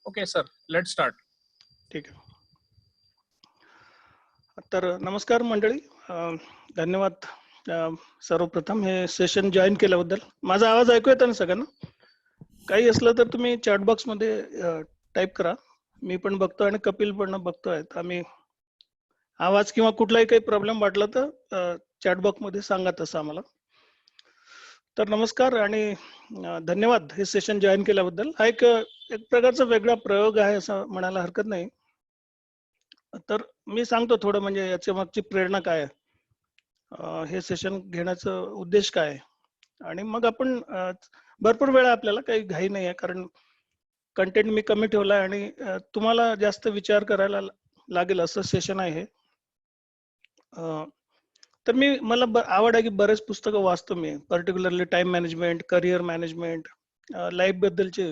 Okay, sir. Let's start. ठीक आहे. तर नमस्कार मंडळी, धन्यवाद. सर्वप्रथम हे सेशन जॉईन केल्याबद्दल. माझा आवाज ऐकू येतो ना सगळ्यांना? काही असलं तर तुम्ही चॅट बॉक्स मध्ये टाईप करा. मी पण बघतो आणि कपिल पण बघतोय. आम्ही आवाज किंवा कुठलाही काही प्रॉब्लेम वाटला तर चॅट बॉक्स मध्ये सांगा तसं आम्हाला. तर नमस्कार आणि धन्यवाद हे सेशन जॉईन केल्याबद्दल. हा एक प्रकारचा वेगळा प्रयोग आहे असं म्हणायला हरकत नाही. तर मी सांगतो थोडं म्हणजे याच्या मागची प्रेरणा काय आहे, हे सेशन घेण्याचा उद्देश काय आहे, आणि मग आपण भरपूर वेळा आपल्याला काही घाई नाही आहे कारण कंटेंट मी कमी ठेवला आहे आणि तुम्हाला जास्त विचार करायला लागेल असं सेशन आहे हे. तर मला आवड आहे की बरेच पुस्तकं वाचतो मी, particularly time management, career management, life बद्दलचे.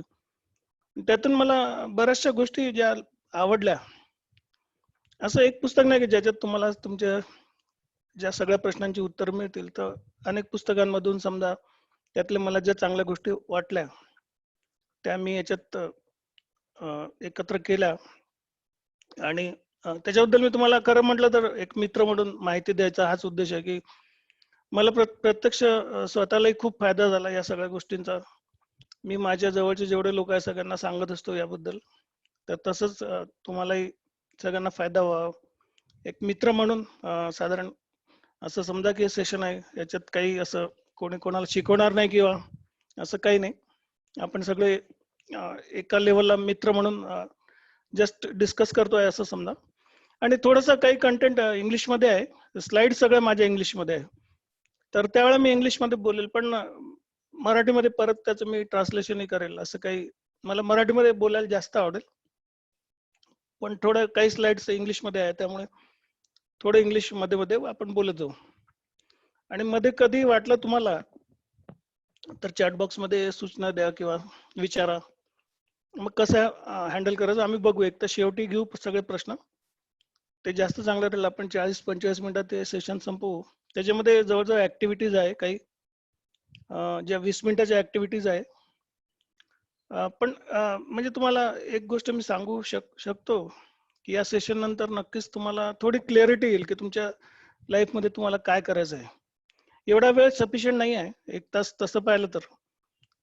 त्यातून मला बऱ्याचशा गोष्टी ज्या आवडल्या. असं एक पुस्तक नाही की ज्याच्यात तुम्हाला तुमच्या ज्या सगळ्या प्रश्नांची उत्तर मिळतील, तर अनेक पुस्तकांमधून समजा त्यातले मला ज्या चांगल्या गोष्टी वाटल्या त्या मी याच्यात एकत्र केल्या. आणि त्याच्याबद्दल मी तुम्हाला खरं म्हटलं तर एक मित्र म्हणून माहिती द्यायचा हाच उद्देश आहे की मला प्रत्यक्ष स्वतःलाही खूप फायदा झाला या सगळ्या गोष्टींचा. मी माझ्या जवळचे जेवढे लोक आहेत सगळ्यांना सांगत असतो याबद्दल. तर तसंच तुम्हालाही सगळ्यांना फायदा व्हावा एक मित्र म्हणून साधारण असं समजा की सेशन आहे, याच्यात काही असं कोणी कोणाला शिकवणार नाही किंवा असं काही नाही. आपण सगळे एका लेवलला मित्र म्हणून जस्ट डिस्कस करतोय असं समजा. आणि थोडंसं काही कंटेंट इंग्लिशमध्ये आहे, स्लाइड सगळं माझ्या इंग्लिशमध्ये आहे. तर त्यावेळेला मी इंग्लिशमध्ये बोलेल, पण मराठीमध्ये परत त्याचं मी ट्रान्सलेशनही करेल. असं काही मला मराठीमध्ये बोलायला जास्त आवडेल, पण थोडं काही स्लाइड्स इंग्लिशमध्ये आहे त्यामुळे थोडं इंग्लिश मध्ये मध्ये आपण बोलत जाऊ. आणि मध्ये कधी वाटलं तुम्हाला तर चॅट बॉक्स मध्ये सूचना द्या किंवा विचारा, मग कसं हँडल करायचं आम्ही बघू. एक तर शेवटी घेऊ सगळे प्रश्न, ते जास्त चांगलं राहील. आपण 40-45 मिनिटात ते सेशन संपवू. त्याच्यामध्ये जवळजवळ ऍक्टिव्हिटीज आहे काही, ज्या 20 मिनिटाच्या ऍक्टिव्हिटीज आहे. पण म्हणजे तुम्हाला एक गोष्ट मी सांगू शकतो की या सेशन नंतर नक्कीच तुम्हाला थोडी क्लॅरिटी येईल की तुमच्या लाईफ मध्ये तुम्हाला काय करायचं आहे. एवढा वेळ सफिशियंट नाही आहे, 1 तास तसं पाहिलं तर,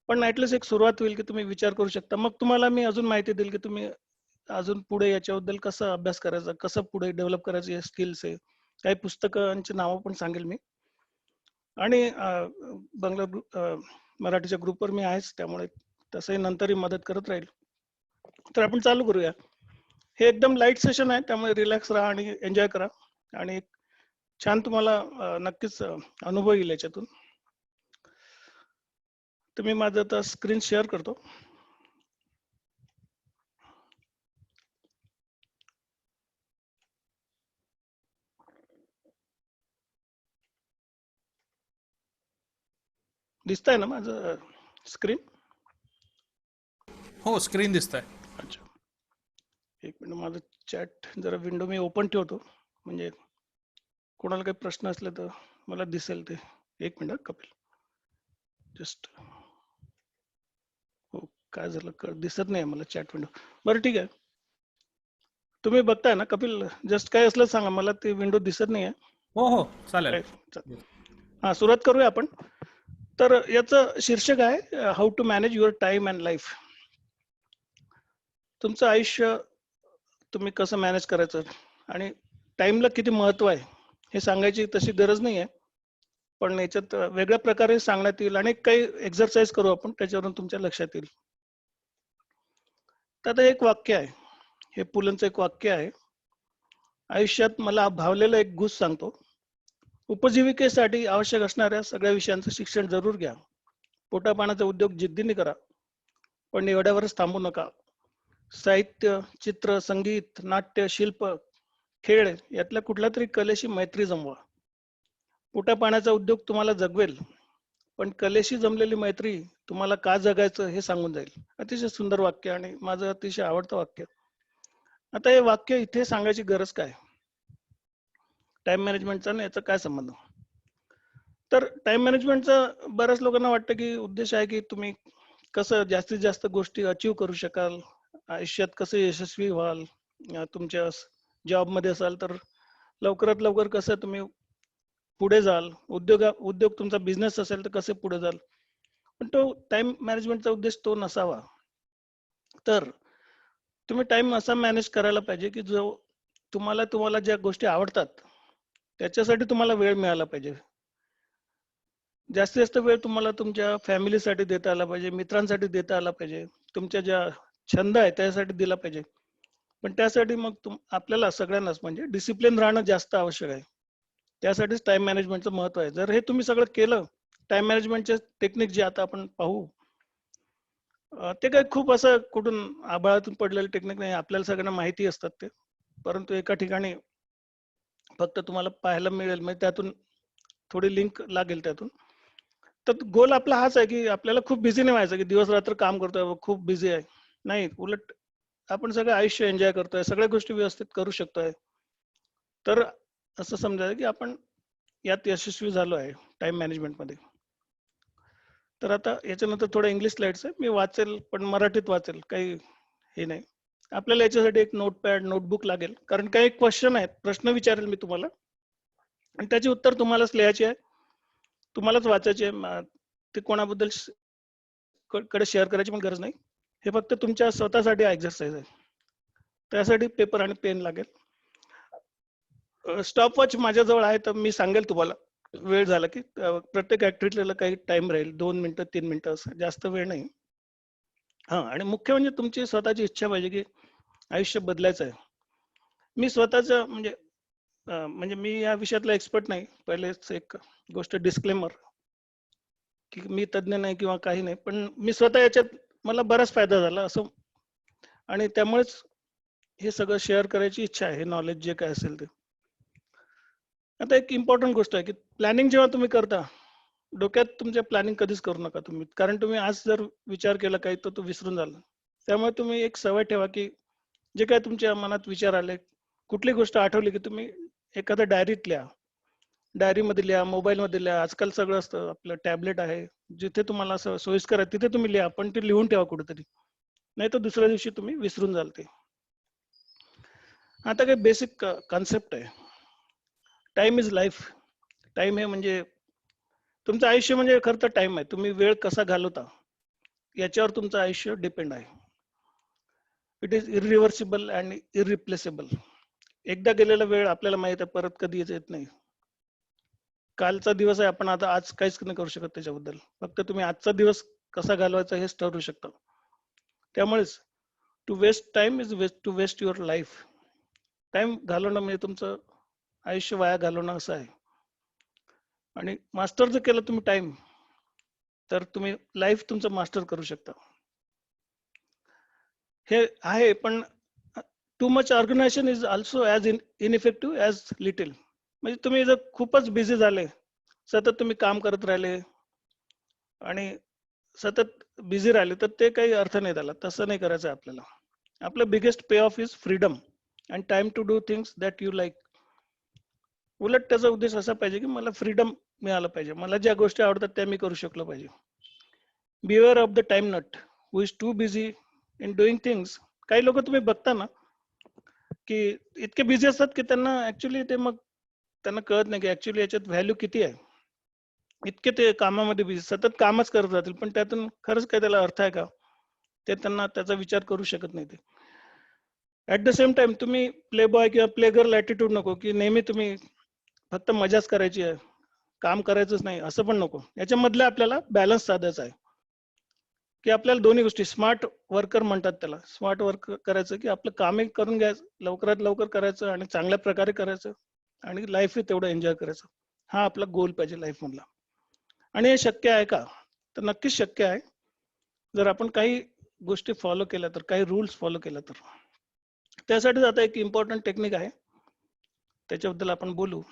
पण ऍटलीस्ट एक सुरुवात होईल की तुम्ही विचार करू शकता. मग तुम्हाला मी अजून माहिती देईल की तुम्ही अजून पुढे याच्याबद्दल कसं अभ्यास करायचा, कसं पुढे डेव्हलप करायचे हे स्किल्स आहे. काही पुस्तकांची नावं पण सांगेल मी. आणि बंगला मराठीच्या ग्रुपवर मी आहेच, त्यामुळे तसंही नंतरही मदत करत राहील. तर आपण चालू करूया. हे एकदम लाईट सेशन आहे त्यामुळे रिलॅक्स राहा आणि एन्जॉय करा. आणि छान तुम्हाला नक्कीच अनुभव येईल याच्यातून. तुम्ही माझं आता स्क्रीन शेअर करतो. दिसतंय ना माझं स्क्रीन? हो, स्क्रीन दिसतंय. अच्छा, एक मिनिट. माझं चॅट जरा विंडो मी ओपन ठेवतो म्हणजे कोणाला काही प्रश्न असले तर मला दिसेल ते. एक मिनिट कपिल, जस्ट. हो, काय झालं दिसत नाही मला चॅट विंडो. बरं ठीक आहे, तुम्ही बघताय ना कपिल? जस्ट काय असलं सांगा, मला ते विंडो दिसत नाही आहे. हो हो, चालेल. हा, सुरुवात करूया आपण. तर याचं शीर्षक आहे how to manage your time and life. तुमचं आयुष्य तुम्ही कसं मॅनेज करायचं आणि टाइमला किती महत्व आहे हे सांगायची तशी गरज नाही आहे, पण याच्यात वेगळ्या प्रकारे सांगण्यात येईल आणि काही एक्सरसाइज करू आपण, त्याच्यावरून तुमच्या लक्षात येईल. तर आता एक वाक्य आहे, हे पुलंचं एक वाक्य आहे. आयुष्यात मला भावलेलं एक गुज सांगतो. उपजीविकेसाठी आवश्यक असणाऱ्या सगळ्या विषयांचं शिक्षण जरूर घ्या. पोटापाण्याचा उद्योग जिद्दीने करा, पण एवढ्यावरच थांबू नका. साहित्य, चित्र, संगीत, नाट्य, शिल्प, खेळ यातल्या कुठल्या तरी कलेशी मैत्री जमवा. पोटापाण्याचा उद्योग तुम्हाला जगवेल, पण कलेशी जमलेली मैत्री तुम्हाला का जगायचं हे सांगून जाईल. अतिशय सुंदर वाक्य आणि माझं अतिशय आवडतं वाक्य. आता हे वाक्य इथे सांगायची गरज काय? टाइम मॅनेजमेंटचा आणि याचा काय संबंध? तर टाइम मॅनेजमेंटचा बऱ्याच लोकांना वाटतं की उद्देश आहे की तुम्ही कसं जास्तीत जास्त गोष्टी अचीव करू शकाल आयुष्यात कसे यशस्वी व्हाल, तुमच्या जॉबमध्ये असाल तर लवकरात लवकर कसं तुम्ही पुढे जाल, उद्योग तुमचा बिझनेस असेल तर कसे पुढे जाल. पण तो टाइम मॅनेजमेंटचा उद्देश तो नसावा. तर तुम्ही टाइम असा मॅनेज करायला पाहिजे की जो तुम्हाला तुम्हाला ज्या गोष्टी आवडतात त्याच्यासाठी तुम्हाला वेळ मिळाला पाहिजे. जास्तीत जास्त वेळ तुम्हाला तुमच्या फॅमिलीसाठी देता आला पाहिजे, मित्रांसाठी देता आला पाहिजे, तुमच्या ज्या छंद आहे त्यासाठी दिला पाहिजे. पण त्यासाठी मग आपल्याला सगळ्यांनाच म्हणजे डिसिप्लिन राहणं जास्त आवश्यक आहे. त्यासाठीच टाइम मॅनेजमेंटचं महत्व आहे. जर हे तुम्ही सगळं केलं, टाइम मॅनेजमेंटचे टेक्निक जे आता आपण पाहू, ते काही खूप असं कुठून आभाळातून पडलेलं टेक्निक नाही, आपल्याला सगळ्यांना माहिती असतात ते. परंतु एका ठिकाणी फक्त तुम्हाला पाहायला मिळेल, म्हणजे त्यातून थोडी लिंक लागेल त्यातून. तर गोल आपला हाच आहे की आपल्याला खूप बिझी नाही व्हायचं की दिवस रात्र काम करतोय, खूप बिझी आहे. नाही, उलट आपण सगळं आयुष्य एन्जॉय करतोय, सगळ्या गोष्टी व्यवस्थित करू शकतोय. तर असं समजायचं की आपण यात यशस्वी झालो आहे टाइम मॅनेजमेंटमध्ये. तर आता याच्यानंतर थोडं इंग्लिश स्लाइड्स आहे, मी वाचेल पण मराठीत वाचेल, काही हे नाही. आपल्याला याच्यासाठी एक नोटपॅड नोटबुक लागेल, कारण काही क्वेश्चन आहेत, प्रश्न विचारेल मी तुम्हाला आणि त्याची उत्तर तुम्हालाच लिहायची आहे, तुम्हालाच वाचायचे आहे. ते कोणाबद्दल कडे शेअर करायची पण गरज नाही. हे फक्त तुमच्या स्वतःसाठी एक्सरसाइज आहे. त्यासाठी पेपर आणि पेन लागेल. स्टॉपवॉच माझ्याजवळ आहे, तर मी सांगेल तुम्हाला वेळ झाला की प्रत्येक ऍक्टिव्हिटीला काही टाइम राहील, 2 मिनिटं 3 मिनिटं असं, जास्त वेळ नाही. हा, आणि मुख्य म्हणजे तुमची स्वतःची इच्छा पाहिजे की आयुष्य बदलायचं आहे. मी स्वतःच म्हणजे मी या विषयातला एक्सपर्ट नाही. पहिलेच एक गोष्ट डिस्क्लेमर की मी तज्ञ नाही किंवा काही नाही, पण मी स्वतः याच्यात मला बराच फायदा झाला असं, आणि त्यामुळेच हे सगळं शेअर करायची इच्छा आहे, हे नॉलेज जे काय असेल ते. आता एक इम्पॉर्टंट गोष्ट आहे की प्लॅनिंग जेव्हा तुम्ही करता, डोक्यात तुमच्या प्लॅनिंग कधीच करू नका तुम्ही, कारण तुम्ही आज जर विचार केला काही तर तो विसरून झाला. त्यामुळे तुम्ही एक सवय ठेवा की जे काय तुमच्या मनात विचार आले, कुठली गोष्ट आठवली की तुम्ही एखाद्या डायरीत लिहा, डायरीमध्ये लिहा, मोबाईलमध्ये लिहा. आजकाल सगळं असतं, आपलं टॅबलेट आहे, जिथे तुम्हाला असं सोयीस्कर आहे तिथे तुम्ही लिहा, पण ते लिहून ठेवा कुठेतरी, नाही तर दुसऱ्या दिवशी तुम्ही विसरून जाल ते. आता काही बेसिक कॉन्सेप्ट आहे. Time is life. टाइम हे म्हणजे तुमचं आयुष्य म्हणजे खरं तर टाइम आहे. तुम्ही वेळ कसा घालवता याच्यावर तुमचं आयुष्य डिपेंड आहे. It is irreversible and irreplaceable. एकदा गेलेला वेळ आपल्याला माहित आहे, परत कधी येत नाही. कालचा दिवस आहे, आपण आता आज काहीच नाही करू शकत त्याच्याबद्दल. फक्त तुम्ही आजचा दिवस कसा घालवायचा हेच ठरवू शकता. त्यामुळेच to waste time is to waste your life. Time घालवणं म्हणजे तुमचं आयुष्य वाया घालवणं असं आहे. आणि मास्टर जर केलं तुम्ही टाइम, तर तुम्ही लाईफ तुमचं मास्टर करू शकता. हे आहे, पण too much organisation is also as ineffective as little. म्हणजे तुम्ही जर खूपच बिझी झाले, सतत तुम्ही काम करत राहिले आणि सतत बिझी राहिले, तर ते काही अर्थ नाही त्याला. तसं नाही करायचं आपल्याला. आपलं biggest pay off is freedom and time to do things that you like. उलट त्याचा उद्देश असा पाहिजे की मला फ्रीडम मिळालं पाहिजे, मला ज्या गोष्टी आवडतात त्या मी करू शकलो पाहिजे. Beware of the time nut who is too busy in doing things. काही लोक तुम्ही बघता ना की इतके बिझी असतात की त्यांना ऍक्च्युली ते मग त्यांना कळत नाही की ऍक्च्युली याच्यात व्हॅल्यू किती आहे. इतके ते कामामध्ये बिझी, सतत कामच करत जातील, पण त्यातून खरंच काय त्याला अर्थ आहे का, ते त्यांना त्याचा विचार करू शकत नाही ते. ऍट द सेम टाइम तुम्ही प्ले बॉय किंवा प्ले गर्ल ऍटिट्यूड नको की नेहमी तुम्ही फक्त मजाच करायची आहे, काम करायचंच नाही असं पण नको. याच्यामधलं आपल्याला बॅलन्स साधायचा आहे की आपल्याला दोन्ही गोष्टी, स्मार्ट वर्कर म्हणतात त्याला, स्मार्ट वर्क करायचं की आपलं कामही करून घ्यायचं, लवकरात लवकर करायचं आणि चांगल्या प्रकारे करायचं, आणि लाईफही तेवढं एन्जॉय करायचं. हा आपला गोल पाहिजे लाईफ मधला. आणि हे शक्य आहे का, तर नक्कीच शक्य आहे, जर आपण काही गोष्टी फॉलो केल्या तर, काही रूल्स फॉलो केल्या तर. त्यासाठीच आता एक इम्पॉर्टंट टेक्निक आहे, त्याच्याबद्दल आपण बोलू.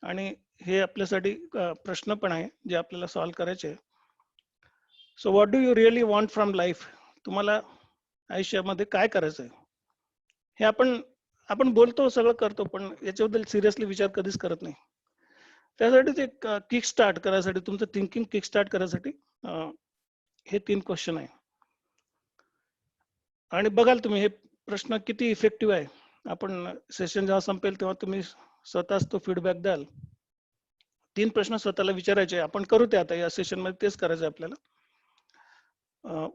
आणि हे आपल्यासाठी प्रश्न पण आहे जे आपल्याला सॉल्व्ह करायचे आहे. So what do you really want from life. तुम्हाला आयुष्यामध्ये काय करायचं आहे, हे आपण आपण बोलतो, सगळं करतो, पण याच्याबद्दल सिरियसली विचार कधीच करत नाही. त्यासाठीच एक किक स्टार्ट करायसाठी, तुमचं थिंकिंग किक स्टार्ट करायसाठी हे 3 क्वेश्चन आहे. आणि बघाल तुम्ही हे प्रश्न किती इफेक्टिव्ह आहे. आपण सेशन जेव्हा संपेल तेव्हा तुम्ही स्वतःच तो फीडबॅक द्याल. 3 प्रश्न स्वतःला विचारायचे. आपण करू ते आता या सेशनमध्ये तेच करायचं आहे आपल्याला.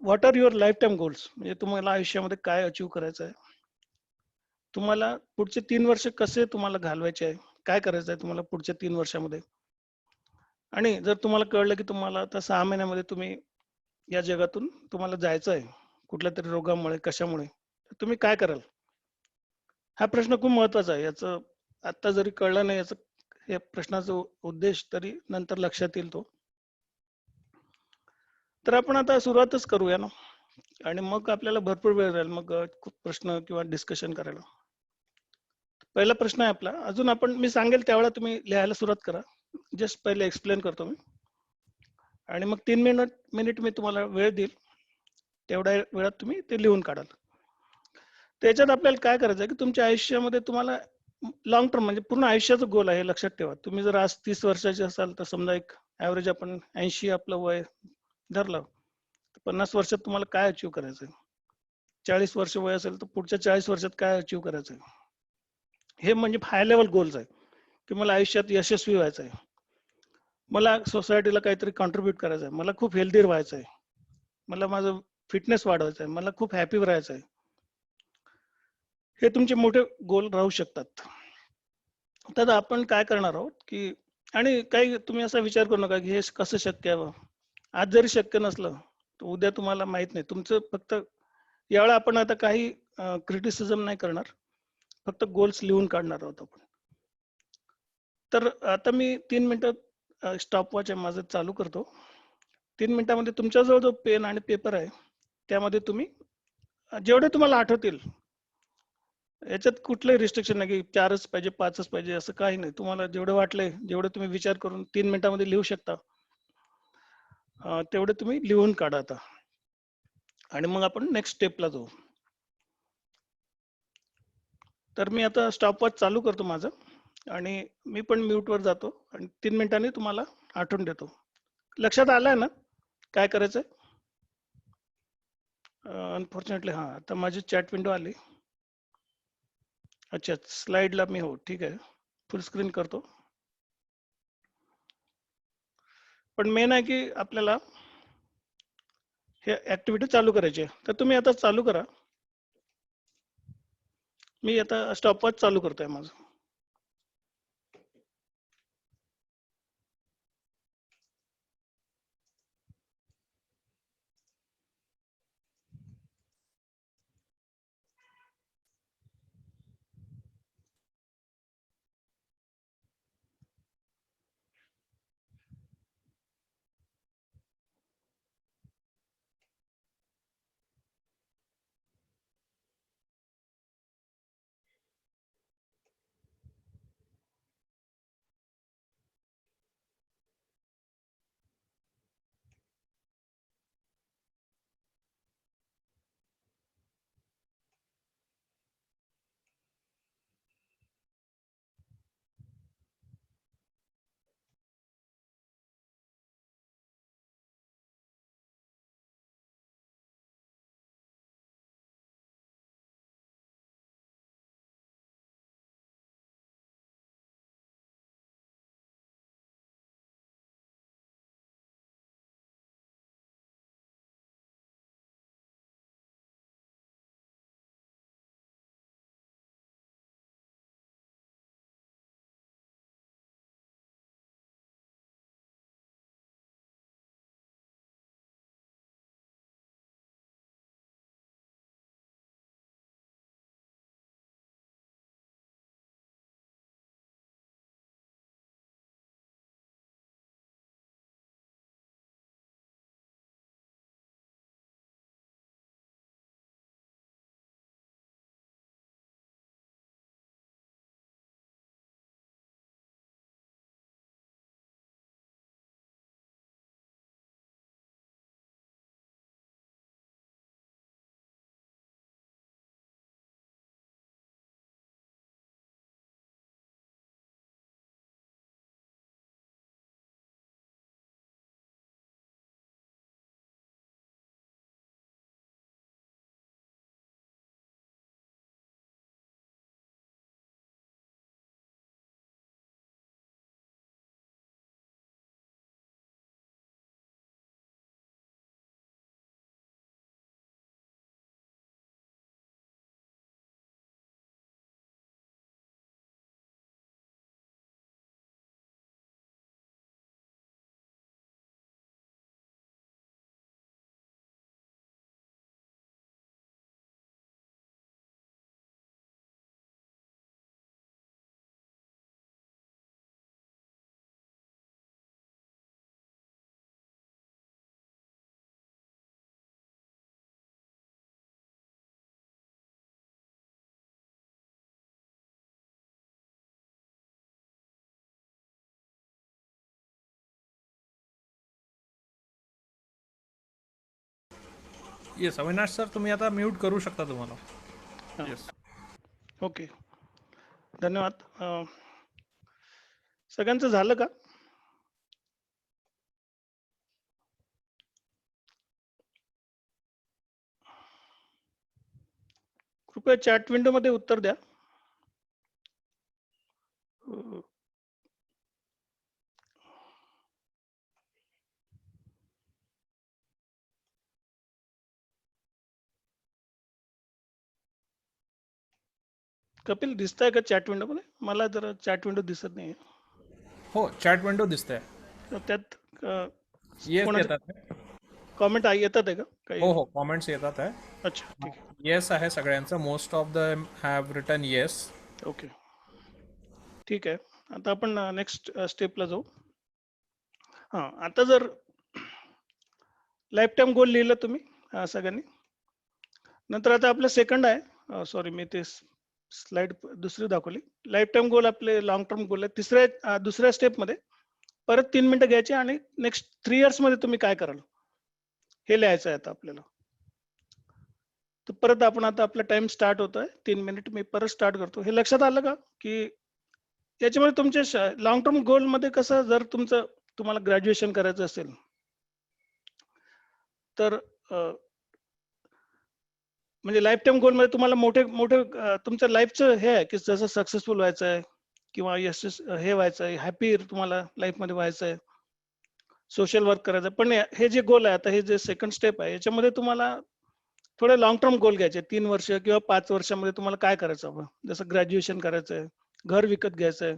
What are your lifetime goals? म्हणजे तुम्हाला आयुष्यामध्ये काय अचीव्ह करायचं आहे? तुम्हाला पुढचे 3 वर्ष कसे तुम्हाला घालवायचे आहे? काय करायचं आहे तुम्हाला पुढच्या 3 वर्षामध्ये? आणि जर तुम्हाला कळलं की तुम्हाला आता 6 महिन्यामध्ये तुम्ही या जगातून तुम्हाला जायचं आहे, कुठल्यातरी रोगामुळे, कशामुळे, तर तुम्ही काय कराल? हा प्रश्न खूप महत्वाचा आहे. याचं आत्ता जरी कळलं नाही याचं या प्रश्नाचा उद्देश तरी नंतर लक्षात येईल तो. तर आपण आता सुरुवातच करूया ना आणि मग आपल्याला भरपूर वेळ राहील मग खूप प्रश्न किंवा डिस्कशन करायला. पहिला प्रश्न आहे आपला. अजून आपण मी सांगेल त्यावेळेला तुम्ही लिहायला सुरुवात करा. जस्ट पहिले एक्सप्लेन करतो मी आणि मग 3 मिनिट मी तुम्हाला वेळ देईल. तेवढ्या वेळात तुम्ही ते लिहून काढाल. त्याच्यात आपल्याला काय करायचं आहे की तुमच्या आयुष्यामध्ये तुम्हाला लॉंग टर्म म्हणजे पूर्ण आयुष्याचं गोल आहे हे लक्षात ठेवा. तुम्ही जर आज 30 वर्षाचे असाल तर समजा एक ॲव्हरेज आपण 80 आपलं वय धरलं, तर 50 वर्षात तुम्हाला काय अचीव्ह करायचं आहे? 40 वर्ष वय असेल तर पुढच्या 40 वर्षात काय अचीव्ह करायचं आहे? हे म्हणजे हाय लेवल गोल्स आहे की मला आयुष्यात यशस्वी व्हायचं आहे. मला सोसायटीला काहीतरी कॉन्ट्रीब्यूट करायचं आहे. मला खूप हेल्दी व्हायचं आहे. मला माझं फिटनेस वाढवायचं आहे. मला खूप हॅपी राहायचं आहे. हे तुमचे मोठे गोल राहू शकतात. तर आपण काय करणार आहोत, की आणि काही तुम्ही असा विचार करू नका, की हे कसं शक्य आहे बा? आज जरी शक्य नसलं, तर उद्या तुम्हाला माहीत नाही. तुमचं फक्त यावेळेला आपण आता काही क्रिटिसिझम नाही करणार. फक्त गोल्स लिहून काढणार आहोत आपण. तर आता मी 3 मिनिटं स्टॉपवॉच आहे माझं चालू करतो. 3 मिनिटामध्ये तुमच्याजवळ जो पेन आणि पेपर आहे, त्यामध्ये तुम्ही जेवढे तुम्हाला आठवतील याच्यात कुठलंही रिस्ट्रिक्शन नाही की 4च पाहिजे, 5च पाहिजे असं काही नाही. तुम्हाला जेवढे वाटले, जेवढे तुम्ही विचार करून 3 मिनिटामध्ये लिहू शकता, तेवढे तुम्ही लिहून काढा आता. आणि मग आपण नेक्स्ट स्टेपला जाऊ. तर मी आता स्टॉपवॉच चालू करतो माझं आणि मी पण म्यूटवर जातो आणि 3 मिनिटांनी तुम्हाला आठवण देतो. लक्षात आलंय ना काय करायचंय? अनफॉर्च्युनेटली हां, आता माझी चॅट विंडो आली. अच्छा, स्लाइडला मी हो, ठीक आहे. फुल स्क्रीन करतो. पण मेन आहे की आपल्याला हे ऍक्टिव्हिटी चालू करायची आहे. तर तुम्ही आता चालू करा. मी आता स्टॉपवॉच चालू करतोय माझं. येस अविनाश सर, तुम्ही आता म्यूट करू शकता तुम्हाला. हां. येस. ओके. धन्यवाद. सगळ्यांचं झालं का? कृपया चॅट विंडोमध्ये उत्तर द्या. अ, कपिल दिसतंय का चॅट विंडोमध्ये? मला जरा चॅट विंडो दिसत नाही. हो, चॅट विंडो दिसतंय. तर त्यात येस कोणाचे येतात आहे. कॉमेंट येतात आहे का काही? हो हो, कॉमेंट्स येतात आहे. अच्छा, ठीक आहे. येस आहे सगळ्यांचं. Most of the have written yes. Okay, ठीक आहे. आता आपण नेक्स्ट स्टेपला जाऊ. हां, आता जर लाईफ टाईम गोल लिहिलं तुम्ही सगळ्यांनी. नंतर आता आपलं सेकंड आहे. सॉरी, मी ते स्लाइड दुसरी दाखवली. लाईफ टाईम गोल आपले लॉंग टर्म गोल आहे. दुसऱ्या स्टेपमध्ये परत 3 मिनिटं घ्यायचे आणि नेक्स्ट 3 इयर्समध्ये तुम्ही काय कराल? हे लिहायचं आहे आता आपल्याला. तर परत आपण आता आपला टाइम स्टार्ट होतोय. 3 मिनिट मी परत स्टार्ट करतो. हे लक्षात आलं का? की याच्यामध्ये तुमच्या लॉंग टर्म गोलमध्ये कसं जर तुम्हाला ग्रॅज्युएशन करायचं असेल, तर म्हणजे लाईफ टाईम गोलमध्ये तुम्हाला मोठे मोठे तुमच्या लाईफचं हे आहे, की जसं सक्सेसफुल व्हायचं आहे किंवा हे व्हायचं आहे, हॅपी तुम्हाला लाईफमध्ये व्हायचं आहे, सोशल वर्क करायचं आहे. पण हे जे गोल आहे, आता हे जे सेकंड स्टेप आहे, याच्यामध्ये तुम्हाला थोडे लाँग टर्म गोल घ्यायचे. 3 वर्ष किंवा 5 वर्षामध्ये तुम्हाला काय करायचं हवं? जसं ग्रॅज्युएशन करायचं आहे, घर विकत घ्यायचं आहे,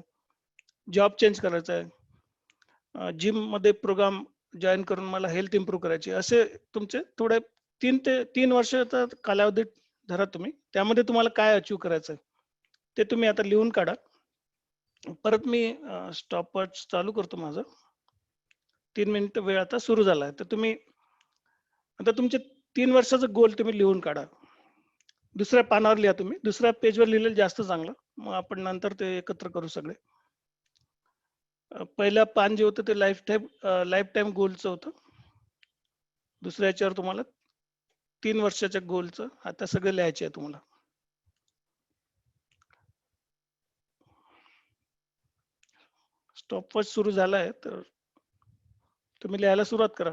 जॉब चेंज करायचा आहे, जिममध्ये प्रोग्राम जॉइन करून मला हेल्थ इम्प्रूव्ह करायची. असे तुमचे थोडे 3 वर्षाचा कालावधी धरा तुम्ही. त्यामध्ये तुम्हाला काय अचीव्ह करायचं आहे, ते तुम्ही आता लिहून काढा. परत मी स्टॉपवॉच चालू करतो माझं. 3 मिनिटं वेळ आता सुरू झाला आहे. तर तुम्ही आता तुमचे 3 वर्षाचा गोल तुम्ही लिहून काढा. दुसऱ्या पानावर लिहा तुम्ही. दुसऱ्या पेजवर लिहिलेलं जास्त चांगलं. मग आपण नंतर ते एकत्र करू सगळे. पहिलं पान जे होतं ते लाईफ टाईम गोलचं होतं. दुसऱ्या याच्यावर तुम्हाला 3 वर्षाच्या गोलचं आता सगळं लिहायचे आहे तुम्हाला. स्टॉपवॉच सुरू झाला आहे, तर तुम्ही लिहायला सुरुवात करा.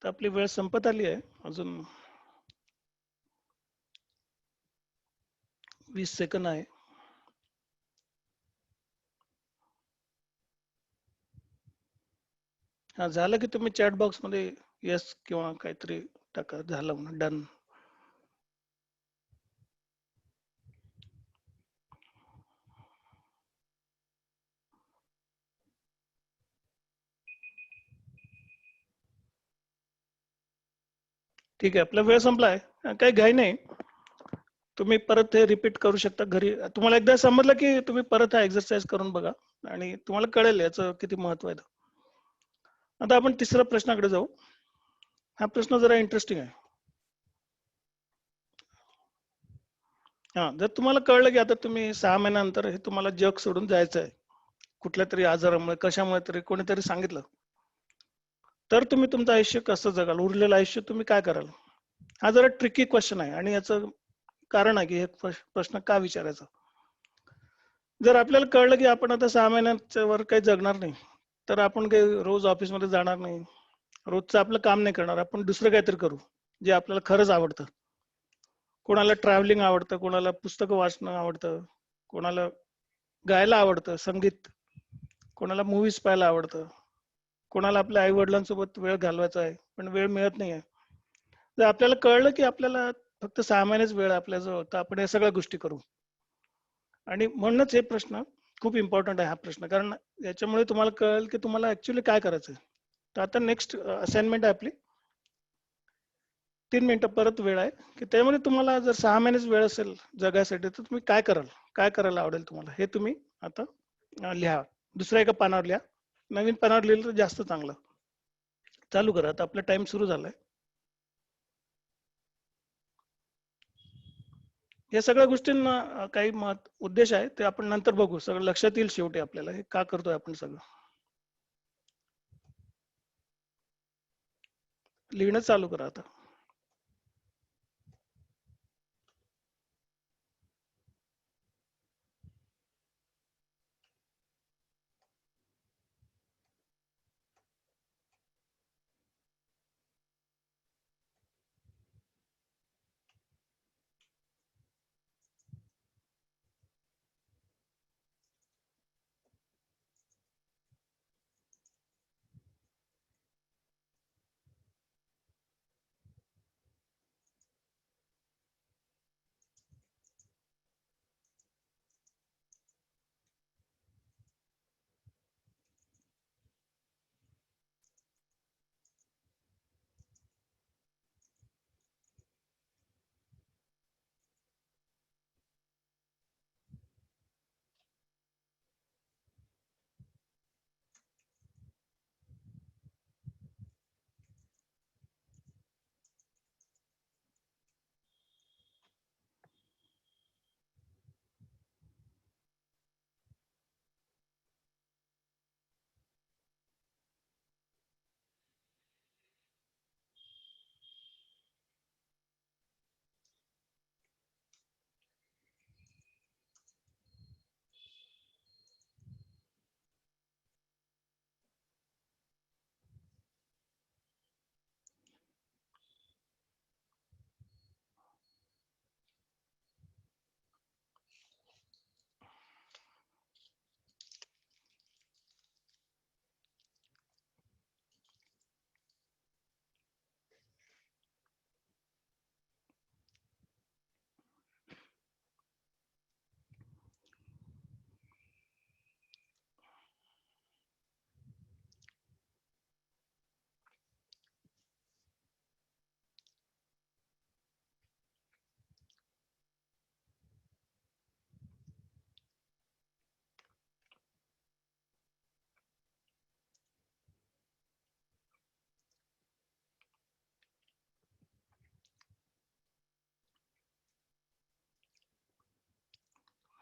तर आपली वेळ संपत आली आहे. अजून 20 सेकंद आहे. झालं की तुम्ही चॅट बॉक्समध्ये येस किंवा काहीतरी टाका, झालं म्हणून डन. ठीक आहे, आपला वेळ संपलाय. काही घाई नाही. तुम्ही परत हे रिपीट करू शकता घरी. तुम्हाला एकदा समजलं की तुम्ही परत हा एक्सरसाइज करून बघा आणि तुम्हाला कळेल याचं किती महत्व आहे. आता आपण तिसऱ्या प्रश्नाकडे जाऊ. हा प्रश्न जरा इंटरेस्टिंग आहे. हा, जर तुम्हाला कळलं की आता तुम्ही 6 महिन्यानंतर हे तुम्हाला जग सोडून जायचं आहे, कुठल्या तरी आजारामुळे कशामुळे तरी कोणीतरी सांगितलं, तर तुम्ही तुमचं आयुष्य कसं जगाल, उरलेलं आयुष्य तुम्ही काय कराल? हा जरा ट्रिकी क्वेश्चन आहे आणि याचं कारण आहे की हे प्रश्न का विचारायचा. जर आपल्याला कळलं की आपण आता 6 महिन्याच्या वर काही जगणार नाही, तर आपण काही रोज ऑफिसमध्ये जाणार नाही, रोजचं आपलं काम नाही करणार, आपण दुसरं काहीतरी करू जे आपल्याला खरंच आवडतं. कोणाला ट्रॅव्हलिंग आवडतं, कोणाला पुस्तकं वाचणं आवडतं, कोणाला गायला आवडतं, संगीत, कोणाला मूव्हीज पाहायला आवडतं, कोणाला आपल्या आई वडिलांसोबत वेळ घालवायचा आहे पण वेळ मिळत नाही आहे. जर आपल्याला कळलं की आपल्याला फक्त 6 महिनेच वेळ आहे आपल्याजवळ, तर आपण या सगळ्या गोष्टी करू. आणि म्हणूनच हे प्रश्न खूप इम्पॉर्टंट आहे हा प्रश्न, कारण याच्यामुळे तुम्हाला कळेल की तुम्हाला ऍक्च्युली काय करायचं आहे. तर आता नेक्स्ट असाइनमेंट आहे आपली. 3 मिनिटं परत वेळ आहे की त्यामध्ये तुम्हाला जर 6 महिनेच वेळ असेल जगायसाठी, तर तुम्ही काय कराल, काय करायला आवडेल तुम्हाला, हे तुम्ही आता लिहा. दुसऱ्या एका पानावर लिहा. नवीन पानावर लिहिलं तर जास्त चांगलं. चालू करा, आता आपला टाइम सुरू झालाय. या सगळ्या गोष्टींना काही उद्देश आहे ते आपण नंतर बघू. सगळं लक्षात येईल शेवटी आपल्याला हे का करतोय आपण सगळं. लिहिणं चालू करा आता.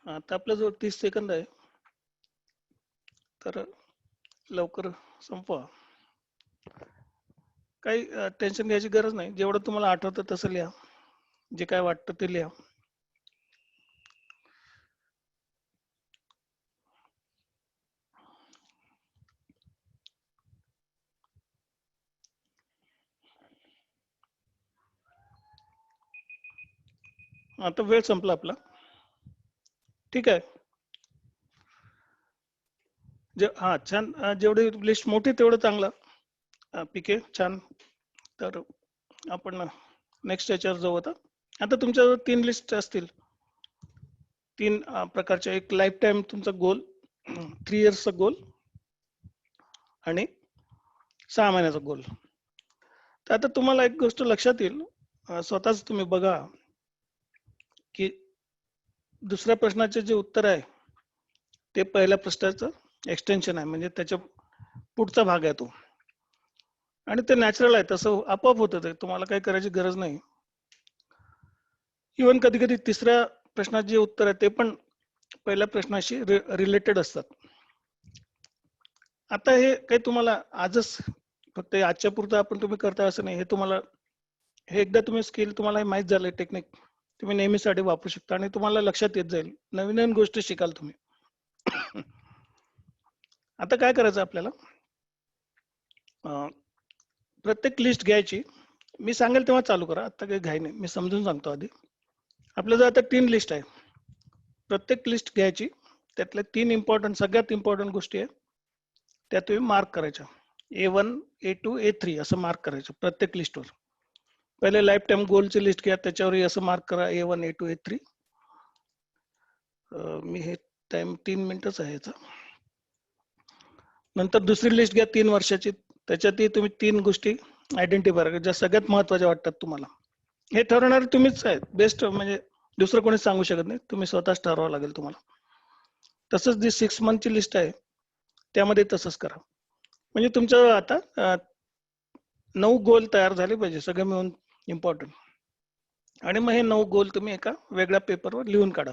आता आपल्या जवळ 30 सेकंद आहे, तर लवकर संपवा. काही टेन्शन घ्यायची गरज नाही. जेवढं तुम्हाला आठवतं तसं लिहा, जे काय वाटतं ते लिहा. आता वेळ संपला आपला. ठीक आहे. हा छान. जेवढी लिस्ट मोठी तेवढं चांगलं. पीके छान. तर आपण नेक्स्ट याच्यावर जाऊ आता तुमच्याजवळ 3 लिस्ट असतील. 3 प्रकारच्या, एक लाईफ टाईम तुमचा गोल, 3 इयर्सचा गोल आणि 6 महिन्याचा गोल. तर आता तुम्हाला एक गोष्ट लक्षात येईल, स्वतःच तुम्ही बघा की दुसऱ्या प्रश्नाचे जे उत्तर आहे ते पहिल्या प्रश्नाचं एक्सटेन्शन आहे, म्हणजे त्याच्या पुढचा भाग आहे तो, आणि ते नॅचरल आहे, तसं आपोआप होतं, ते तुम्हाला काही करायची गरज नाही. इव्हन कधी कधी तिसऱ्या प्रश्नाचे जे उत्तर आहे ते पण पहिल्या प्रश्नाशी रिलेटेड असतात. आता हे काही तुम्हाला आजच फक्त आजच्या पुरतं आपण तुम्ही करता असं नाही, हे तुम्हाला, हे एकदा तुम्ही स्किल तुम्हाला हे माहित झालंय, टेक्निक तुम्ही नेहमीसाठी वापरू शकता आणि तुम्हाला लक्षात येत जाईल, नवीन नवीन गोष्टी शिकाल तुम्ही. आता काय करायचं आपल्याला, प्रत्येक लिस्ट घ्यायची, मी सांगेल तेव्हा चालू करा, आता काही घाई नाही, मी समजून सांगतो आधी. आपल्याला आता 3 लिस्ट आहे, प्रत्येक लिस्ट घ्यायची, त्यातल्या 3 इम्पॉर्टंट, सगळ्यात इम्पॉर्टंट गोष्टी आहे त्या तुम्ही मार्क करायच्या, A1 A2 A3 असं मार्क करायचं प्रत्येक लिस्टवर. पहिले लाईफ टाईम गोलची लिस्ट घ्या, त्याच्यावर असं मार्क करा A1 A2 A3. मी हे टाइम 3 मिनिटच आहे याचा. नंतर दुसरी लिस्ट घ्या 3 वर्षाची, त्याच्यातही तुम्ही 3 गोष्टी आयडेंटिफाय करा ज्या सगळ्यात महत्वाच्या वाटतात तुम्हाला. हे ठरवणारे तुम्हीच आहेत, बेस्ट, म्हणजे दुसरं कोणी सांगू शकत नाही, तुम्ही स्वतःच ठरवावं लागेल तुम्हाला. तसंच जी 6 मंथची लिस्ट आहे त्यामध्ये तसंच करा, म्हणजे तुमचं आता 9 गोल तयार झाले पाहिजे सगळे मिळून, इम्पॉर्टंट. आणि मग हे 9 गोल तुम्ही एका वेगळ्या पेपरवर लिहून काढा.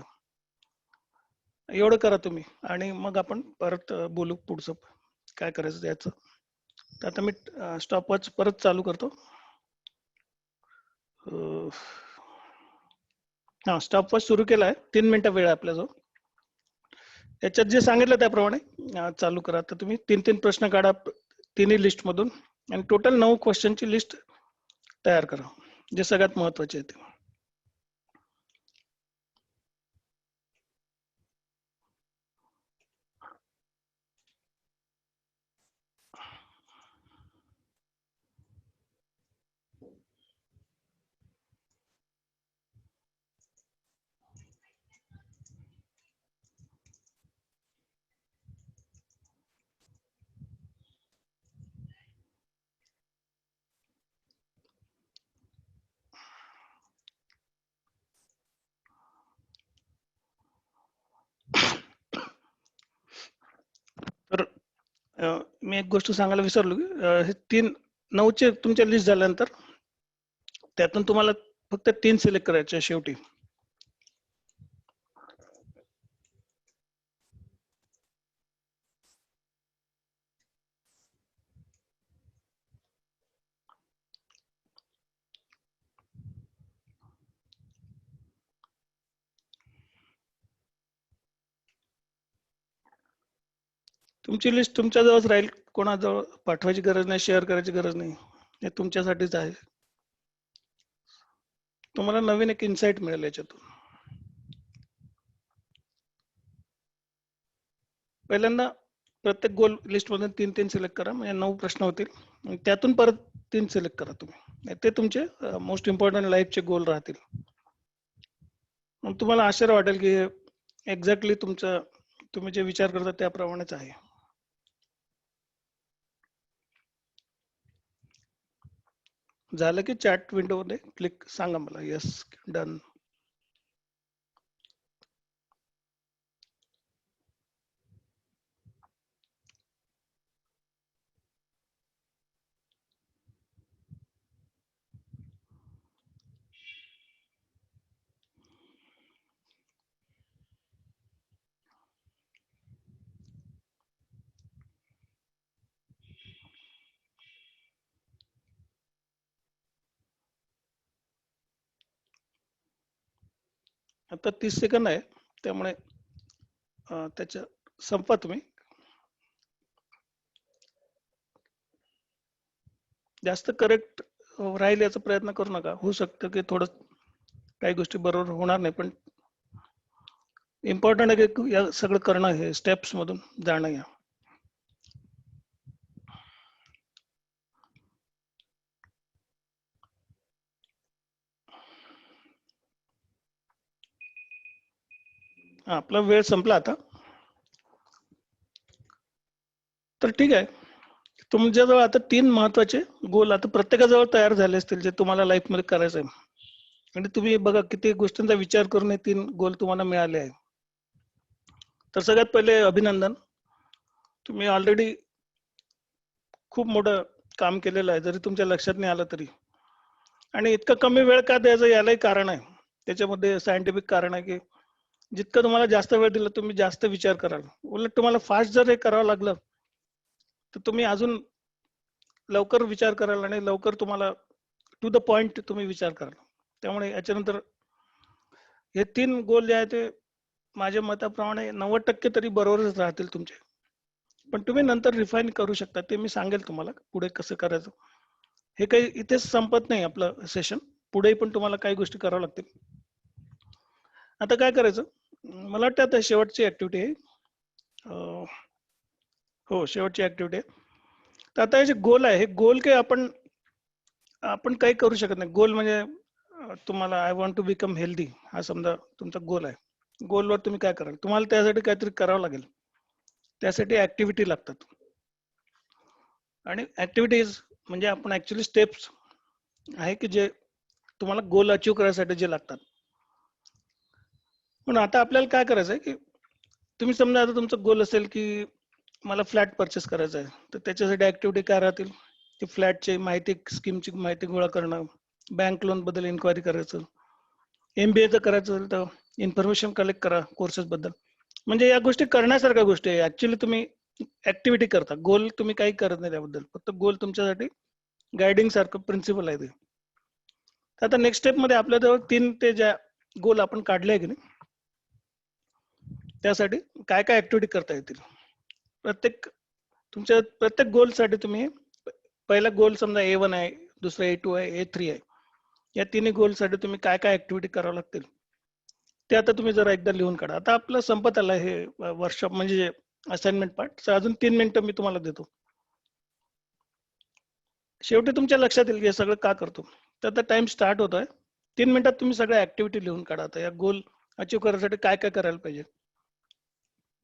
एवढं करा तुम्ही, आणि मग आपण परत बोलू पुढचं काय करायचं त्याचं. तर आता मी स्टॉपवॉच परत चालू करतो. हा, स्टॉपवॉच सुरू केला आहे, 3 मिनिटं वेळ आहे आपल्याजवळ. याच्यात जे सांगितलं त्याप्रमाणे चालू करा. आता तुम्ही 3 प्रश्न काढा तिन्ही लिस्ट मधून, आणि टोटल 9 क्वेश्चनची लिस्ट तयार करा जे सगळ्यात महत्वाचे आहे ते. तर मी एक गोष्ट सांगायला विसरलो की हे 9चे तुमच्या लिस्ट झाल्यानंतर त्यातून तुम्हाला फक्त 3 सिलेक्ट करायचे शेवटी. तुमची लिस्ट तुमच्याजवळच राहील, कोणाजवळ पाठवायची गरज नाही, शेअर करायची गरज नाही, हे तुमच्यासाठीच आहे. तुम्हाला नवीन एक इन्साइट मिळेल याच्यातून. पहिल्यांदा प्रत्येक गोल लिस्ट मधून 3 सिलेक्ट करा, म्हणजे 9 प्रश्न होतील, त्यातून परत 3 सिलेक्ट करा तुम्ही, ते तुमचे मोस्ट इम्पॉर्टंट लाईफचे गोल राहतील. मग तुम्हाला आश्चर्य वाटेल की एक्झॅक्टली तुमचं, तुम्ही जे विचार करता त्याप्रमाणेच आहे. झालं की चॅट विंडो मध्ये क्लिक सांगा मला, येस डन. आता 30 सेकंद आहे, त्यामुळे त्याच्या संपा तुम्ही. जास्त करेक्ट राहील याचा प्रयत्न करू नका, होऊ शकतं की थोडं काही गोष्टी बरोबर होणार नाही, पण इम्पॉर्टंट आहे की या सगळं करणं, हे स्टेप्स मधून जाणं. या आपला वेळ संपला आता. तर ठीक आहे, तुमच्याजवळ आता 3 महत्वाचे गोल आता प्रत्येकाजवळ तयार झाले असतील जे तुम्हाला लाईफमध्ये करायचं आहे. आणि तुम्ही बघा किती गोष्टींचा विचार करून हे 3 गोल तुम्हाला मिळाले आहे. तर सगळ्यात पहिले अभिनंदन. तुम्ही ऑलरेडी खूप मोठं काम केलेलं आहे, जरी तुमच्या लक्षात नाही आलं तरी. आणि इतका कमी वेळ का द्यायचा यालाही कारण आहे. त्याच्यामध्ये सायंटिफिक कारण आहे की जितकं तुम्हाला जास्त वेळ दिला तुम्ही जास्त विचार कराल. उलट तुम्हाला फास्ट जर हे करावं लागलं तर तुम्ही अजून लवकर विचार कराल आणि लवकर तुम्हाला टू द पॉइंट तुम्ही विचार कराल. त्यामुळे याच्यानंतर हे 3 गोल जे आहे ते माझ्या मताप्रमाणे 90% तरी बरोबरच राहतील तुमचे. पण तुम्ही नंतर रिफाईन करू शकता. ते मी सांगेल तुम्हाला पुढे कसं करायचं. हे काही इथेच संपत नाही आपलं सेशन. पुढेही पण तुम्हाला काही गोष्टी कराव्या लागतील. आता काय करायचं? मला वाटतं आता शेवटची ऍक्टिव्हिटी आहे. हो, शेवटची ऍक्टिव्हिटी आहे. तर आता हे जे गोल आहे, हे गोल काही आपण आपण काही करू शकत नाही. गोल म्हणजे तुम्हाला I want to become healthy हा समजा तुमचा गोल आहे. गोलवर तुम्ही काय कराल? तुम्हाला त्यासाठी काहीतरी करावं लागेल. त्यासाठी ऍक्टिव्हिटी लागतात. आणि ऍक्टिव्हिटीज म्हणजे आपण ऍक्च्युली स्टेप्स आहे की जे तुम्हाला गोल अचीव करायसाठी जे लागतात. पण आता आपल्याला काय करायचं आहे की तुम्ही समजा आता तुमचा गोल असेल की मला फ्लॅट परचेस करायचा आहे, तर त्याच्यासाठी ऍक्टिव्हिटी काय राहतील? की फ्लॅटची माहिती, स्कीमची माहिती गोळा करणं, बँक लोन बद्दल इन्क्वायरी करायचं, MBA जर करायचं असेल तर इन्फॉर्मेशन कलेक्ट करा कोर्सेस बद्दल. म्हणजे या गोष्टी करण्यासारख्या गोष्टी आहे. ऍक्च्युली तुम्ही ऍक्टिव्हिटी करता, गोल तुम्ही काही करत नाही त्याबद्दल. फक्त गोल तुमच्यासाठी गायडिंग सारखं प्रिन्सिपल आहे ते. तर आता नेक्स्ट स्टेप मध्ये आपल्याजवळ 3 ते ज्या गोल आपण काढले आहे की नाही, त्यासाठी काय काय ऍक्टिव्हिटी करता येतील. प्रत्येक तुमच्या प्रत्येक गोलसाठी तुम्ही पहिला गोल समजा A1 आहे, दुसरा A2 आहे, A3 आहे. या तिन्ही गोलसाठी तुम्ही काय काय ऍक्टिव्हिटी करावं लागतील ते आता तुम्ही जरा एकदा लिहून काढा. आता आपलं संपत आलं हे वर्कशॉप म्हणजे असाइनमेंट पार्ट. अजून 3 मिनिटं मी तुम्हाला देतो. शेवटी तुमच्या लक्षात येईल की हे सगळं का करतो. तर आता टाइम स्टार्ट होतोय. 3 मिनिटात तुम्ही सगळ्या ऍक्टिव्हिटी लिहून काढा. आता या गोल अचीव करण्यासाठी काय काय करायला पाहिजे,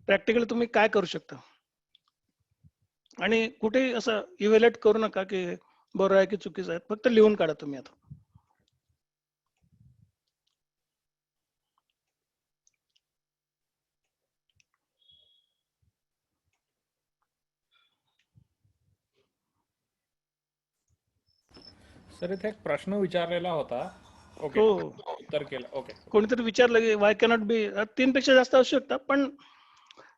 प्रॅक्टिकली तुम्ही काय करू शकता. आणि कुठेही असं इव्हॅल्युएट करू नका की बरोबर आहे की चुकीचं आहे. फक्त लिहून काढा तुम्ही आता. सर इथे एक प्रश्न विचारलेला होता. ओके, हो, उत्तर केलं. ओके. कोणीतरी विचारलं की वाय कॅनॉट बी 3 पेक्षा जास्त असू शकता. पण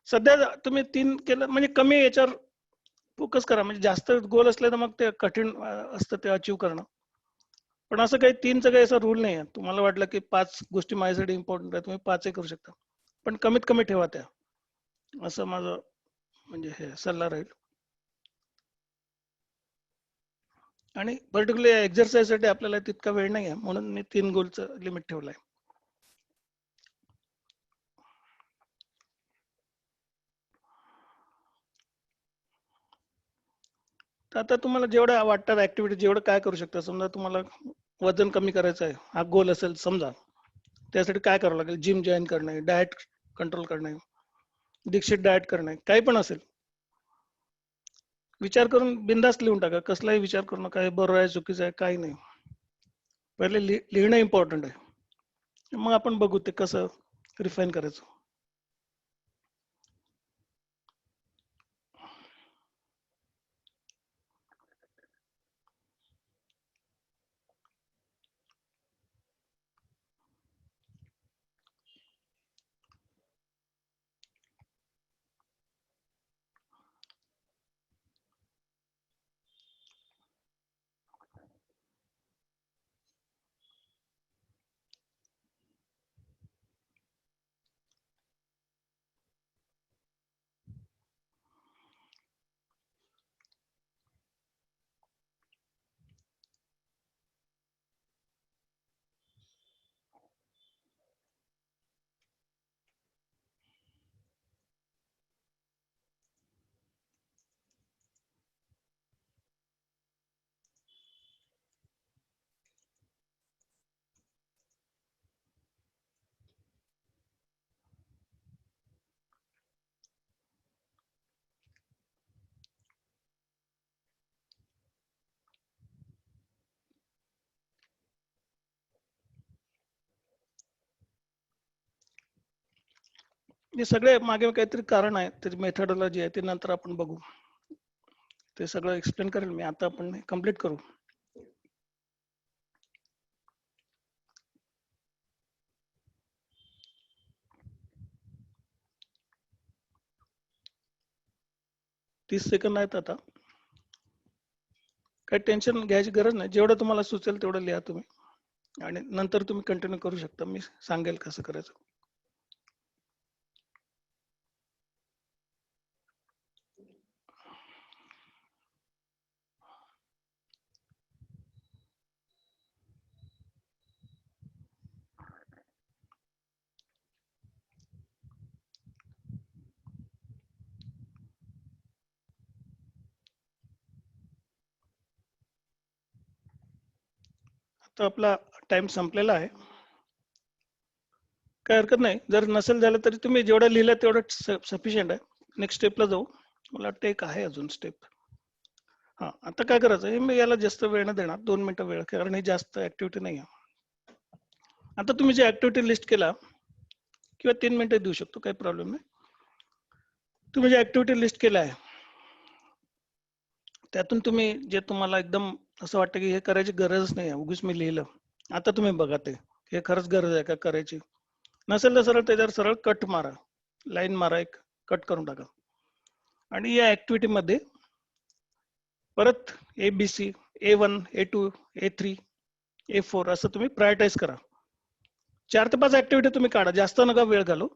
सध्या तुम्ही 3 केलं म्हणजे कमी याच्यावर फोकस करा. म्हणजे जास्त गोल असले तर मग ते कठीण असतं ते अचीव करणं. पण असं काही 3चा काही असा रूल नाही आहे. तुम्हाला वाटलं की 5 गोष्टी माझ्यासाठी इम्पॉर्टंट आहे, तुम्ही 5ही करू शकता. पण कमीत कमी ठेवा त्या. असं माझं म्हणजे हे सल्ला राहील. आणि पर्टिक्युलर एक्झरसाइजसाठी आपल्याला तितका वेळ नाही आहे, म्हणून मी 3 गोलचं लिमिट ठेवलं आहे. तर आता तुम्हाला जेवढं वाटतात ऍक्टिव्हिटी जेवढं काय करू शकता. समजा तुम्हाला वजन कमी करायचं आहे हा गोल असेल समजा, त्यासाठी काय करावं लागेल? जिम जॉईन करणे, डाएट कंट्रोल करणे, दीक्षित डाएट करणे, काही पण असेल. विचार करून बिंदास लिहून टाका. कसलाही विचार करू नका हे बरोबर आहे चुकीचं आहे काही नाही. पहिले लिहिणं इम्पॉर्टंट आहे. मग आपण बघू ते कसं रिफाईन करायचं. हे सगळे मागे काहीतरी कारण आहे, त्याची मेथडॉलॉजी आहे, ते नंतर आपण बघू. ते सगळं एक्सप्लेन करेल मी. आता आपण कम्प्लीट करू. तीस सेकंद आहेत आता. काही टेन्शन घ्यायची गरज नाही. जेवढं तुम्हाला सुचेल तेवढं लिहा तुम्ही, आणि नंतर तुम्ही कंटिन्यू करू शकता. मी सांगेल कसं करायचं. आता आपला टाइम संपलेला आहे. काही हरकत नाही. जर नसेल झालं तरी तुम्ही जेवढं लिहिलं तेवढं सफिशियंट आहे. नेक्स्ट स्टेपला जाऊ. मला वाटतं एक आहे अजून स्टेप. हा, आता काय करायचं आहे, मी याला जास्त वेळ न देणार, 2 मिनिटं वेळ, कारण ही जास्त ऍक्टिव्हिटी नाही आहे. आता तुम्ही जे ऍक्टिव्हिटी लिस्ट केला, किंवा 3 मिनिटं देऊ शकतो, काही प्रॉब्लेम नाही. तुम्ही जे ऍक्टिव्हिटी लिस्ट केला आहे, त्यातून तुम्ही जे तुम्हाला एकदम असं वाटतं की हे करायची गरजच नाही आहे, उगीच मी लिहिलं, आता तुम्ही बघा ते हे खरंच गरज आहे का करायची. नसेल तर सरळ त्याच्यावर सरळ कट मारा, लाईन मारा, एक कट करून टाका. आणि या ऍक्टिव्हिटी मध्ये परत ABC, A1, A2, A3, A4 असं तुम्ही प्रायोरिटाईज करा. 4 ते 5 ऍक्टिव्हिटी तुम्ही काढा, जास्त नका वेळ घालू.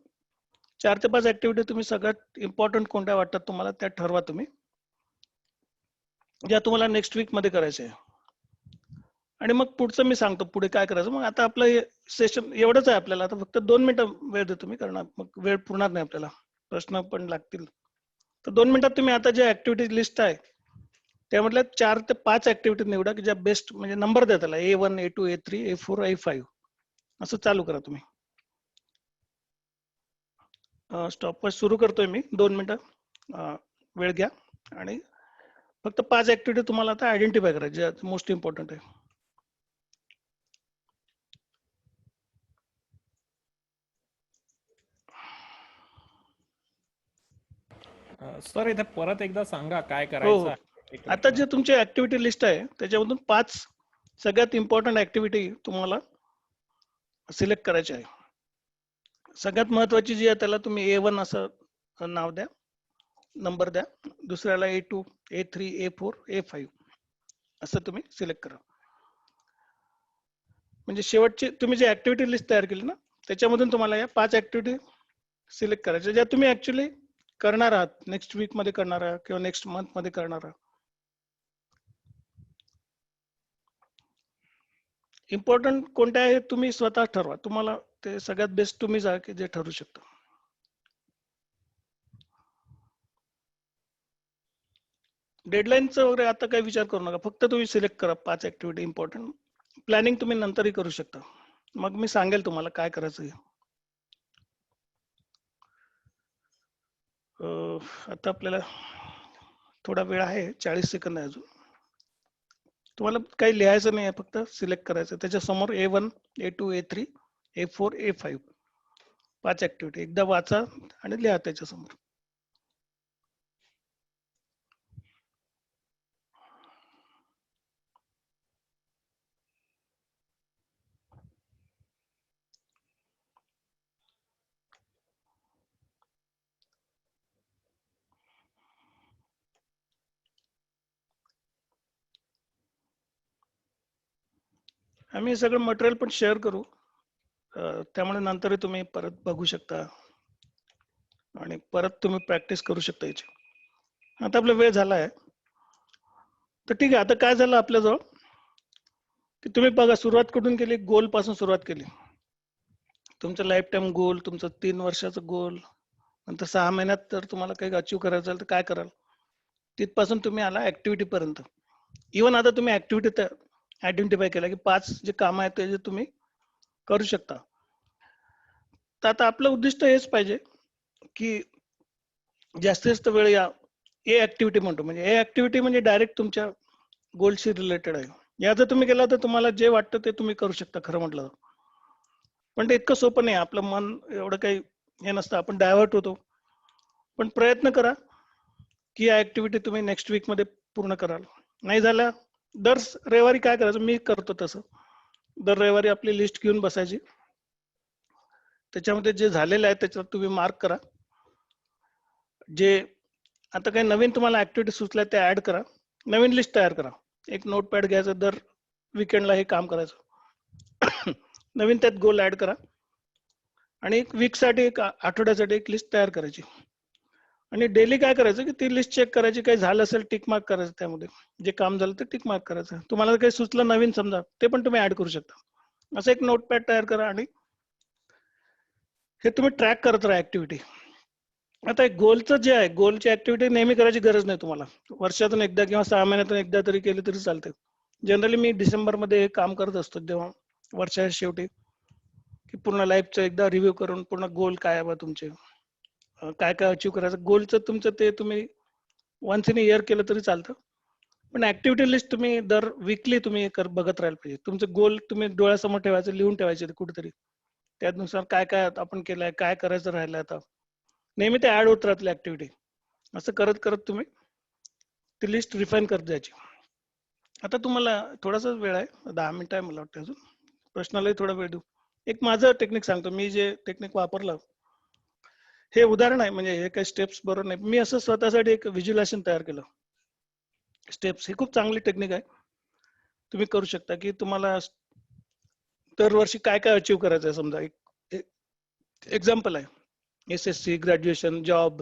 4 ते 5 ऍक्टिव्हिटी तुम्ही सगळ्यात इम्पॉर्टंट कोणत्या वाटतात तुम्हाला त्या ठरवा तुम्ही, ज्या तुम्हाला नेक्स्ट वीक मध्ये करायचे आहे. आणि मग पुढचं मी सांगतो पुढे काय करायचं. मग आता आपलं सेशन एवढंच आहे. आपल्याला आता फक्त 2 मिनिटं वेळ देतो मी, कारण मग वेळ पुरणार नाही आपल्याला, प्रश्न पण लागतील. तर 2 मिनिटात तुम्ही आता जे ऍक्टिव्हिटी लिस्ट आहे त्यामधल्या 4 ते 5 ऍक्टिव्हिटी निवडा की ज्या बेस्ट, म्हणजे नंबर द्या त्याला, A1, A2, A3, A4, A5 असं चालू करा तुम्ही. स्टॉप सुरू करतोय मी. 2 मिनिटं वेळ घ्या, आणि फक्त 5 ऍक्टिव्हिटी तुम्हाला आता आयडेंटिफाय करायची, ज्या मोस्ट इम्पॉर्टंट आहे. सर इथे परत एकदा सांगा काय हो करायचं हो. आहे. एक आता मिनिट. जे तुमची ऍक्टिव्हिटी लिस्ट आहे त्याच्यामधून 5 सगळ्यात इम्पॉर्टंट ऍक्टिव्हिटी तुम्हाला सिलेक्ट करायची आहे. सगळ्यात महत्वाची जी आहे त्याला तुम्ही A1 असं नाव द्या, नंबर द्या. दुसऱ्याला A2, A3, A4, A5 असं तुम्ही सिलेक्ट करा. म्हणजे शेवटची तुम्ही जी ऍक्टिव्हिटी लिस्ट तयार केली ना, त्याच्यामधून तुम्हाला या 5 ऍक्टिव्हिटी सिलेक्ट करायच्या, ज्या तुम्ही ऍक्च्युली करणार आहात, नेक्स्ट वीक मध्ये करणार आहात किंवा नेक्स्ट मंथ मध्ये करणार आहात. इम्पॉर्टंट कोणत्या आहे तुम्ही स्वतः ठरवा. तुम्हाला ते सगळ्यात बेस्ट तुम्ही जा की जे ठरू शकतं. डेडलाईनचं वगैरे आता काही विचार करू नका, फक्त तुम्ही सिलेक्ट करा 5 ऍक्टिव्हिटी इम्पॉर्टंट. प्लॅनिंग तुम्ही नंतरही करू शकता, मग मी सांगेल तुम्हाला काय करायचं आहे. आता आपल्याला थोडा वेळ आहे, 40 सेकंद आहे अजून. तुम्हाला काही लिहायचं नाही आहे, फक्त सिलेक्ट करायचं. त्याच्यासमोर A1, A2, A3, A4, A5 5 activity एकदा वाचा आणि लिहा त्याच्यासमोर. आम्ही हे सगळं मटेरियल पण शेअर करू, त्यामुळे नंतरही तुम्ही परत बघू शकता आणि परत तुम्ही प्रॅक्टिस करू शकता याची. आता आपला वेळ झाला आहे, तर ठीक आहे. आता काय झालं आपल्याजवळ की तुम्ही बघा, सुरुवात कुठून केली, गोल पासून सुरुवात केली. तुमचं लाईफ टाईम गोल, तुमचं 3 वर्षाचं गोल, नंतर 6 महिन्यात तर तुम्हाला काही अचीव करायचं असेल तर काय कराल, तिथपासून तुम्ही आला ऍक्टिव्हिटी पर्यंत. इव्हन आता तुम्ही ऍक्टिव्हिटी आयडेंटिफाय केला की 5 जे काम आहेत ते जे तुम्ही करू शकता. तर आता आपलं उद्दिष्ट हेच पाहिजे की जास्तीत जास्त वेळ या ए ऍक्टिव्हिटी म्हणतो, म्हणजे ए ऍक्टिव्हिटी म्हणजे डायरेक्ट तुमच्या गोलशी रिलेटेड आहे. या जर तुम्ही केला तर तुम्हाला जे वाटतं ते तुम्ही करू शकता खरं म्हटलं. पण ते इतकं सोपं नाही. आपलं मन एवढं काही हे नसतं, आपण डायव्हर्ट होतो. पण प्रयत्न करा की या ऍक्टिव्हिटी तुम्ही नेक्स्ट वीक मध्ये पूर्ण कराल. नाही झालं दर रविवारी काय करायचं, मी करतो तसं. दर रविवारी आपली लिस्ट घेऊन बसायची, त्याच्यामध्ये जे झालेलं आहे त्याच्यावर तुम्ही मार्क करा. जे आता काही नवीन तुम्हाला ऍक्टिव्हिटी सुचल्या त्या ऍड करा. नवीन लिस्ट तयार करा. एक नोटपॅड घ्यायचं, दर विकेंडला हे काम करायचं. नवीन त्यात गोल ऍड करा आणि एक वीकसाठी, एक आठवड्यासाठी एक लिस्ट तयार करायची. आणि डेली काय करायचं की ती लिस्ट चेक करायची, काही झालं असेल टिक मार्क करायचं, त्यामध्ये जे काम झालं ते टिक मार्क करायचं. तुम्हाला काही सुचलं नवीन समजा, ते पण तुम्ही ऍड करू शकता. असं एक नोटपॅड तयार करा आणि हे तुम्ही ट्रॅक करत राहा ऍक्टिव्हिटी. आता एक गोलचं जे आहे, गोलची ऍक्टिव्हिटी नेहमी करायची गरज नाही तुम्हाला. वर्षातून एकदा किंवा 6 महिन्यातून एकदा तरी केली तरी चालते. जनरली मी डिसेंबरमध्ये हे काम करत असतो, जेव्हा वर्षाच्या शेवटी, की पूर्ण लाईफचं एकदा रिव्ह्यू करून पूर्ण गोल काय आहे बा तुमचे, काय काय अचीव्ह करायचं. गोलचं तुमचं ते तुम्ही वन्स इन इयर केलं तरी चालतं. पण ऍक्टिव्हिटी लिस्ट तुम्ही दर वीकली तुम्ही बघत राहायला पाहिजे. तुमचं गोल तुम्ही डोळ्यासमोर ठेवायचं, लिहून ठेवायचे ते कुठेतरी. त्यानुसार काय काय आपण केलंय, काय करायचं राहिलं आता, नेहमी ते ऍड होत राहतील ऍक्टिव्हिटी. असं करत करत तुम्ही ती लिस्ट रिफाईन करत जायची. आता तुम्हाला थोडासा वेळ आहे, 10 मिनिटं आहे मला वाटतं अजून. प्रश्नालाही थोडा वेळ देऊ. एक माझं टेक्निक सांगतो, मी जे टेक्निक वापरलं, हे उदाहरण आहे, म्हणजे हे काही स्टेप्स बरोबर नाही. मी असं स्वतःसाठी एक व्हिज्युअलायझेशन तयार केलं, स्टेप्स. ही खूप चांगली टेक्निक आहे, तुम्ही करू शकता. की तुम्हाला दरवर्षी काय काय अचीव्ह करायचं आहे. समजा एक एक्झाम्पल आहे, SSC, graduation, job,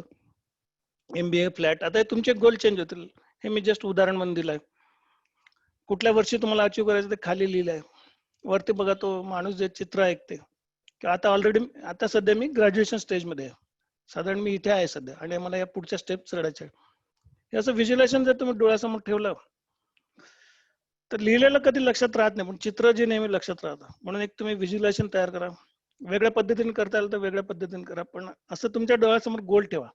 MBA, flat. आता हे तुमचे गोल चेंज होतील. हे मी जस्ट उदाहरण म्हणून दिलंय. कुठल्या वर्षी तुम्हाला अचीव्ह करायचं ते खाली लिहिलंय. वरती बघा, तो माणूस जे चित्र ऐकते, की आता ऑलरेडी, आता सध्या मी ग्रॅज्युएशन स्टेजमध्ये आहे, साधारण मी इथे आहे सध्या, आणि मला या पुढच्या स्टेप चढायच्या आहे. हे असं व्हिज्युअलायझेशन जर तुम्ही डोळ्यासमोर ठेवलं तर लिहिलेलं कधी लक्षात राहत नाही, पण चित्र जे नेहमी लक्षात राहतं. म्हणून एक तुम्ही व्हिज्युअलायझेशन तयार करा. वेगळ्या पद्धतीने करता आलं तर वेगळ्या पद्धतीने करा, पण असं तुमच्या डोळ्यासमोर गोल ठेवा.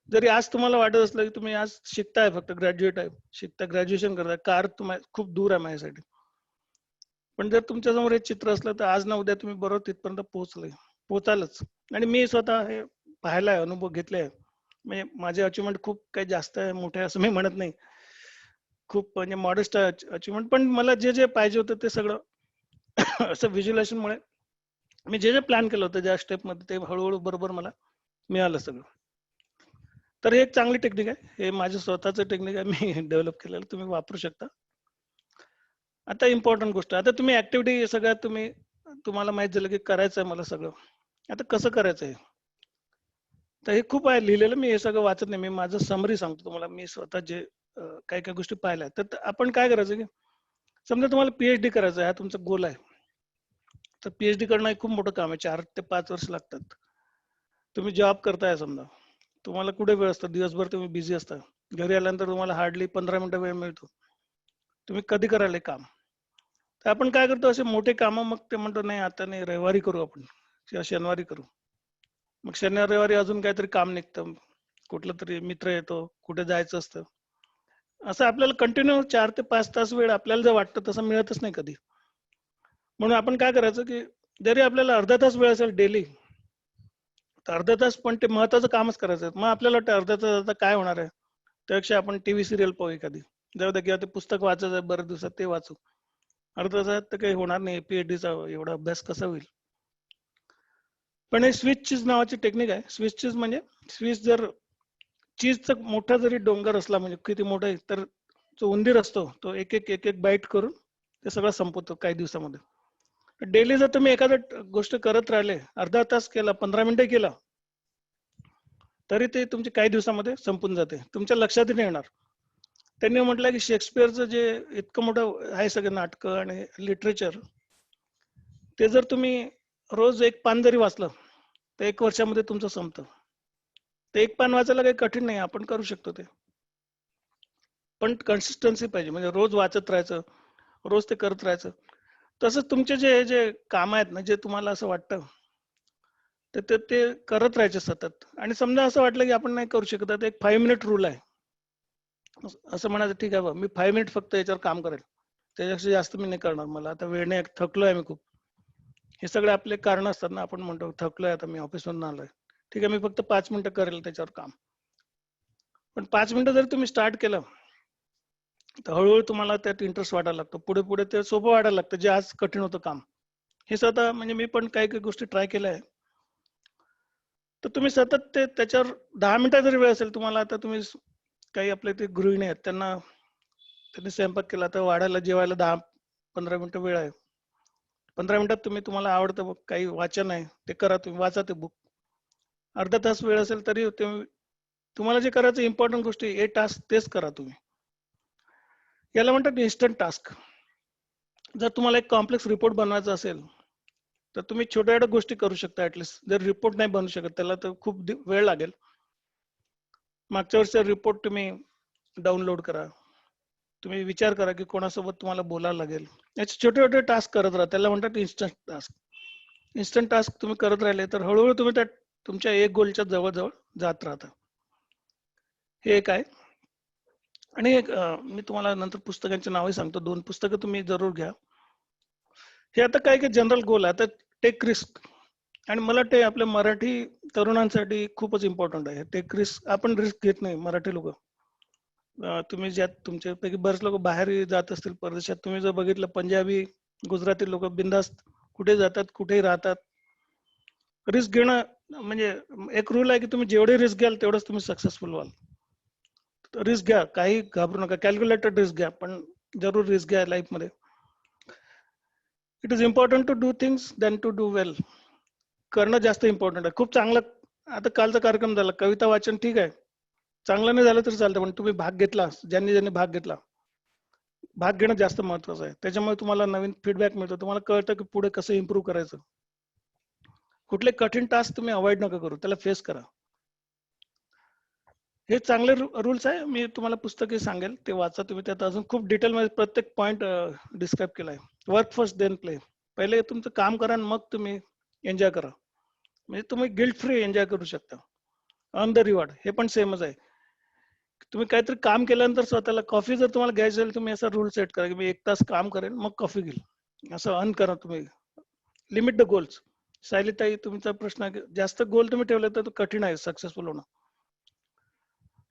जरी आज तुम्हाला वाटत असलं की तुम्ही आज शिकताय, फक्त ग्रॅज्युएट आहे, शिकता, ग्रॅज्युएशन करताय, कार तुम्हाला खूप दूर आहे माझ्यासाठी, पण जर तुमच्यासमोर हे चित्र असलं तर आज ना उद्या तुम्ही बरोबर तिथपर्यंत पोहोचालच. आणि मी स्वतः हे पाहिलाय, अनुभव घेतलाय. म्हणजे माझे अचिव्हमेंट खूप काही जास्त आहे, मोठे असं मी म्हणत नाही, खूप म्हणजे मॉडेस्ट अचिव्हमेंट, पण मला जे जे पाहिजे होतं ते सगळं असं व्हिज्युअलायझेशन मुळे मी जे जे प्लॅन केलं होतं ज्या स्टेपमध्ये, ते हळूहळू बरोबर मला मिळालं सगळं. तर हे एक चांगली टेक्निक आहे, हे माझं स्वतःचं टेक्निक आहे, मी डेव्हलप केलेलं, तुम्ही वापरू शकता. आता इम्पॉर्टंट गोष्ट, आता तुम्ही ऍक्टिव्हिटी सगळ्यात तुम्हाला माहित झालं की करायचं आहे मला सगळं. आता कसं करायचं आहे, तर हे खूप आहे लिहिलेलं, मी हे सगळं वाचत नाही, मी माझं समरी सांगतो तुम्हाला. मी स्वतः जे काही काही गोष्टी पाहिल्या, तर आपण काय करायचं की समजा तुम्हाला PhD करायचं आहे, हा तुमचा गोल आहे, तर PhD करणं हे खूप मोठं काम आहे, 4 ते 5 वर्ष लागतात. तुम्ही जॉब करताय समजा, तुम्हाला कुठे वेळ असतो, दिवसभर तुम्ही बिझी असता, घरी आल्यानंतर तुम्हाला हार्डली 15 मिनिटं वेळ मिळतो, तुम्ही कधी कराल हे काम. तर आपण काय करतो, असे मोठे कामं मग ते म्हणतो नाही आता नाही, रविवारी करू आपण किंवा शनिवारी करू. मग शनिवार रविवारी अजून काहीतरी काम निघतं, कुठलं तरी मित्र येतो, कुठे जायचं असतं. असं आपल्याला कंटिन्यू 4 ते 5 तास वेळ आपल्याला जर वाटतं तसं मिळतच नाही कधी. म्हणून आपण काय करायचं की जरी आपल्याला अर्धा तास वेळ असेल डेली, तर अर्धा तास पण ते महत्वाचं कामच करायचं. मग आपल्याला वाटतं अर्धा तास आता काय होणार आहे, त्यापेक्षा आपण टीव्ही सिरियल पाहू एखादी, जाऊ द्या, किंवा ते पुस्तक वाचायचं आहे बरेच दिवसात ते वाचू. अर्धा तासात तर काही होणार नाही, PhDचा एवढा अभ्यास कसा होईल. पण हे स्विच चीज नावाची टेक्निक आहे. स्विच चीज म्हणजे, स्विच जर चीजचा मोठा जरी डोंगर असला, म्हणजे किती मोठा आहे, तर जो उंदीर असतो तो एक एक एक एक बाईट करून ते सगळं संपवतो काही दिवसामध्ये. डेली जर तुम्ही एखादं गोष्ट करत राहिले, अर्धा तास केला, 15 मिनिटं केला, तरी ते तुमच्या काही दिवसामध्ये संपून जाते, तुमच्या लक्षातही नाही येणार. त्यांनी म्हटलं की शेक्सपियरचं जे इतकं मोठं आहे सगळं नाटकं आणि लिटरेचर, ते जर तुम्ही रोज एक पान जरी वाचलं तर 1 वर्षामध्ये तुमचं संपतं. ते एक पान वाचायला काही कठीण नाही, आपण करू शकतो ते. पण कन्सिस्टन्सी पाहिजे, म्हणजे रोज वाचत राहायचं, रोज ते करत राहायचं. तसंच तुमचे जे जे काम आहेत ना, जे तुम्हाला असं वाटतं, तर ते करत राहायचे सतत. आणि समजा असं वाटलं की आपण नाही करू शकत, तर एक 5 मिनिट रूल आहे. असं म्हणायचं, ठीक आहे बा, मी 5 मिनिट फक्त याच्यावर काम करेल, त्याच्यापेक्षा जास्त मी नाही करणार, मला आता वेळ नाही, थकलोय मी खूप. हे सगळे आपले कारण असतात ना. आपण म्हणतो थकलोय आता मी ऑफिसमधून आलोय, ठीक आहे मी फक्त 5 मिनिटं करेल त्याच्यावर काम. पण 5 मिनिटं जर तुम्ही स्टार्ट केलं तर हळूहळू तुम्हाला त्यात इंटरेस्ट वाटायला लागतो. पुढे पुढे ते सोपं वाटायला लागतं, जे आज कठीण होतं काम. हे स्वतः म्हणजे मी पण काही काही गोष्टी ट्राय केल्या आहे. तर तुम्ही सतत ते त्याच्यावर 10 मिनिटं जरी वेळ असेल तुम्हाला, आता तुम्ही काही आपले ते गृहिणी आहेत त्यांना, त्यांनी स्वयंपाक केला तर वाढायला जेवायला 10-15 मिनिटं वेळ आहे. 15 मिनिटात तुम्ही, तुम्हाला आवडतं बुक काही वाचन आहे ते करा, तुम्ही वाचा ते बुक. अर्धा तास वेळ असेल तरी तुम्हाला जे करायचं इम्पॉर्टंट गोष्टी ए टास्क तेच करा तुम्ही. याला म्हणतात इन्स्टंट टास्क. जर तुम्हाला एक कॉम्प्लेक्स रिपोर्ट बनवायचा असेल तर तुम्ही छोट्या छोट्या गोष्टी करू शकता. ऍटलिस्ट जर रिपोर्ट नाही बनवू शकत त्याला तर खूप वेळ लागेल. मागच्या वर्षीचा रिपोर्ट तुम्ही डाउनलोड करा. तुम्ही विचार करा की कोणासोबत तुम्हाला बोलायला लागेल. याचे छोटे छोटे टास्क करत राहा, त्याला म्हणतात इन्स्टंट टास्क. इन्स्टंट टास्क तुम्ही करत राहिले तर हळूहळू तुम्ही त्या तुमच्या एक गोलच्या जवळ जात राहता. हे एक आहे. आणि एक मी तुम्हाला नंतर पुस्तकांची नावे सांगतो. 2 पुस्तकं तुम्ही जरूर घ्या. हे आता काय काय जनरल गोल आहे. आता टेक रिस्क, आणि मला वाटते आपल्या मराठी तरुणांसाठी खूपच इम्पॉर्टंट आहे. टेक रिस्क आपण रिस्क घेत नाही मराठी लोक. तुम्ही ज्यात तुमच्यापैकी बरेच लोक बाहेर जात असतील परदेशात, तुम्ही जर बघितलं पंजाबी गुजराती लोक बिंदास्त कुठे जातात कुठेही राहतात. रिस्क घेणं म्हणजे एक रूल आहे की तुम्ही जेवढे रिस्क घ्याल तेवढंच तुम्ही सक्सेसफुल व्हाल. रिस्क घ्या, काही घाबरू नका, कॅल्क्युलेटेड रिस्क घ्या, पण जरूर रिस्क घ्या लाईफ मध्ये. It is important to do things than to do well. करणं जास्त इम्पॉर्टंट आहे. खूप चांगलं. आता कालचा कार्यक्रम झाला, कविता वाचन ठीक आहे, चांगलं नाही झालं तरी चालतं, पण तुम्ही भाग घेतला, ज्यांनी ज्यांनी भाग घेतला, भाग घेणं जास्त महत्वाचं आहे. त्याच्यामुळे तुम्हाला नवीन फीडबॅक मिळतो, तुम्हाला कळतं की पुढे कसं इम्प्रूव्ह करायचं. कुठले कठीण टास्क तुम्ही अवॉइड नका करू, त्याला फेस करा. हे चांगले रूल्स आहे. मी तुम्हाला पुस्तके सांगेल, ते वाचा तुम्ही. त्यात अजून खूप डिटेल मध्ये प्रत्येक पॉइंट डिस्क्राईब केलाय. Work first then play. पहिले तुमचं काम करा आणि मग तुम्ही एन्जॉय करा. म्हणजे तुम्ही गिल्ट फ्री एन्जॉय करू शकता. ऑन द रिवॉर्ड हे पण सेमच आहे. तुम्ही काहीतरी काम केल्यानंतर स्वतःला कॉफी जर तुम्हाला घ्यायची असेल, तुम्ही असा रूल सेट करा की मी 1 तास काम करेन मग कॉफी घेईल, असं अर्न करा तुम्ही. Limit the goals. सायलीताई, तुमचा प्रश्न आहे की जास्त गोल तुम्ही ठेवले तर कठीण आहे सक्सेसफुल होणं.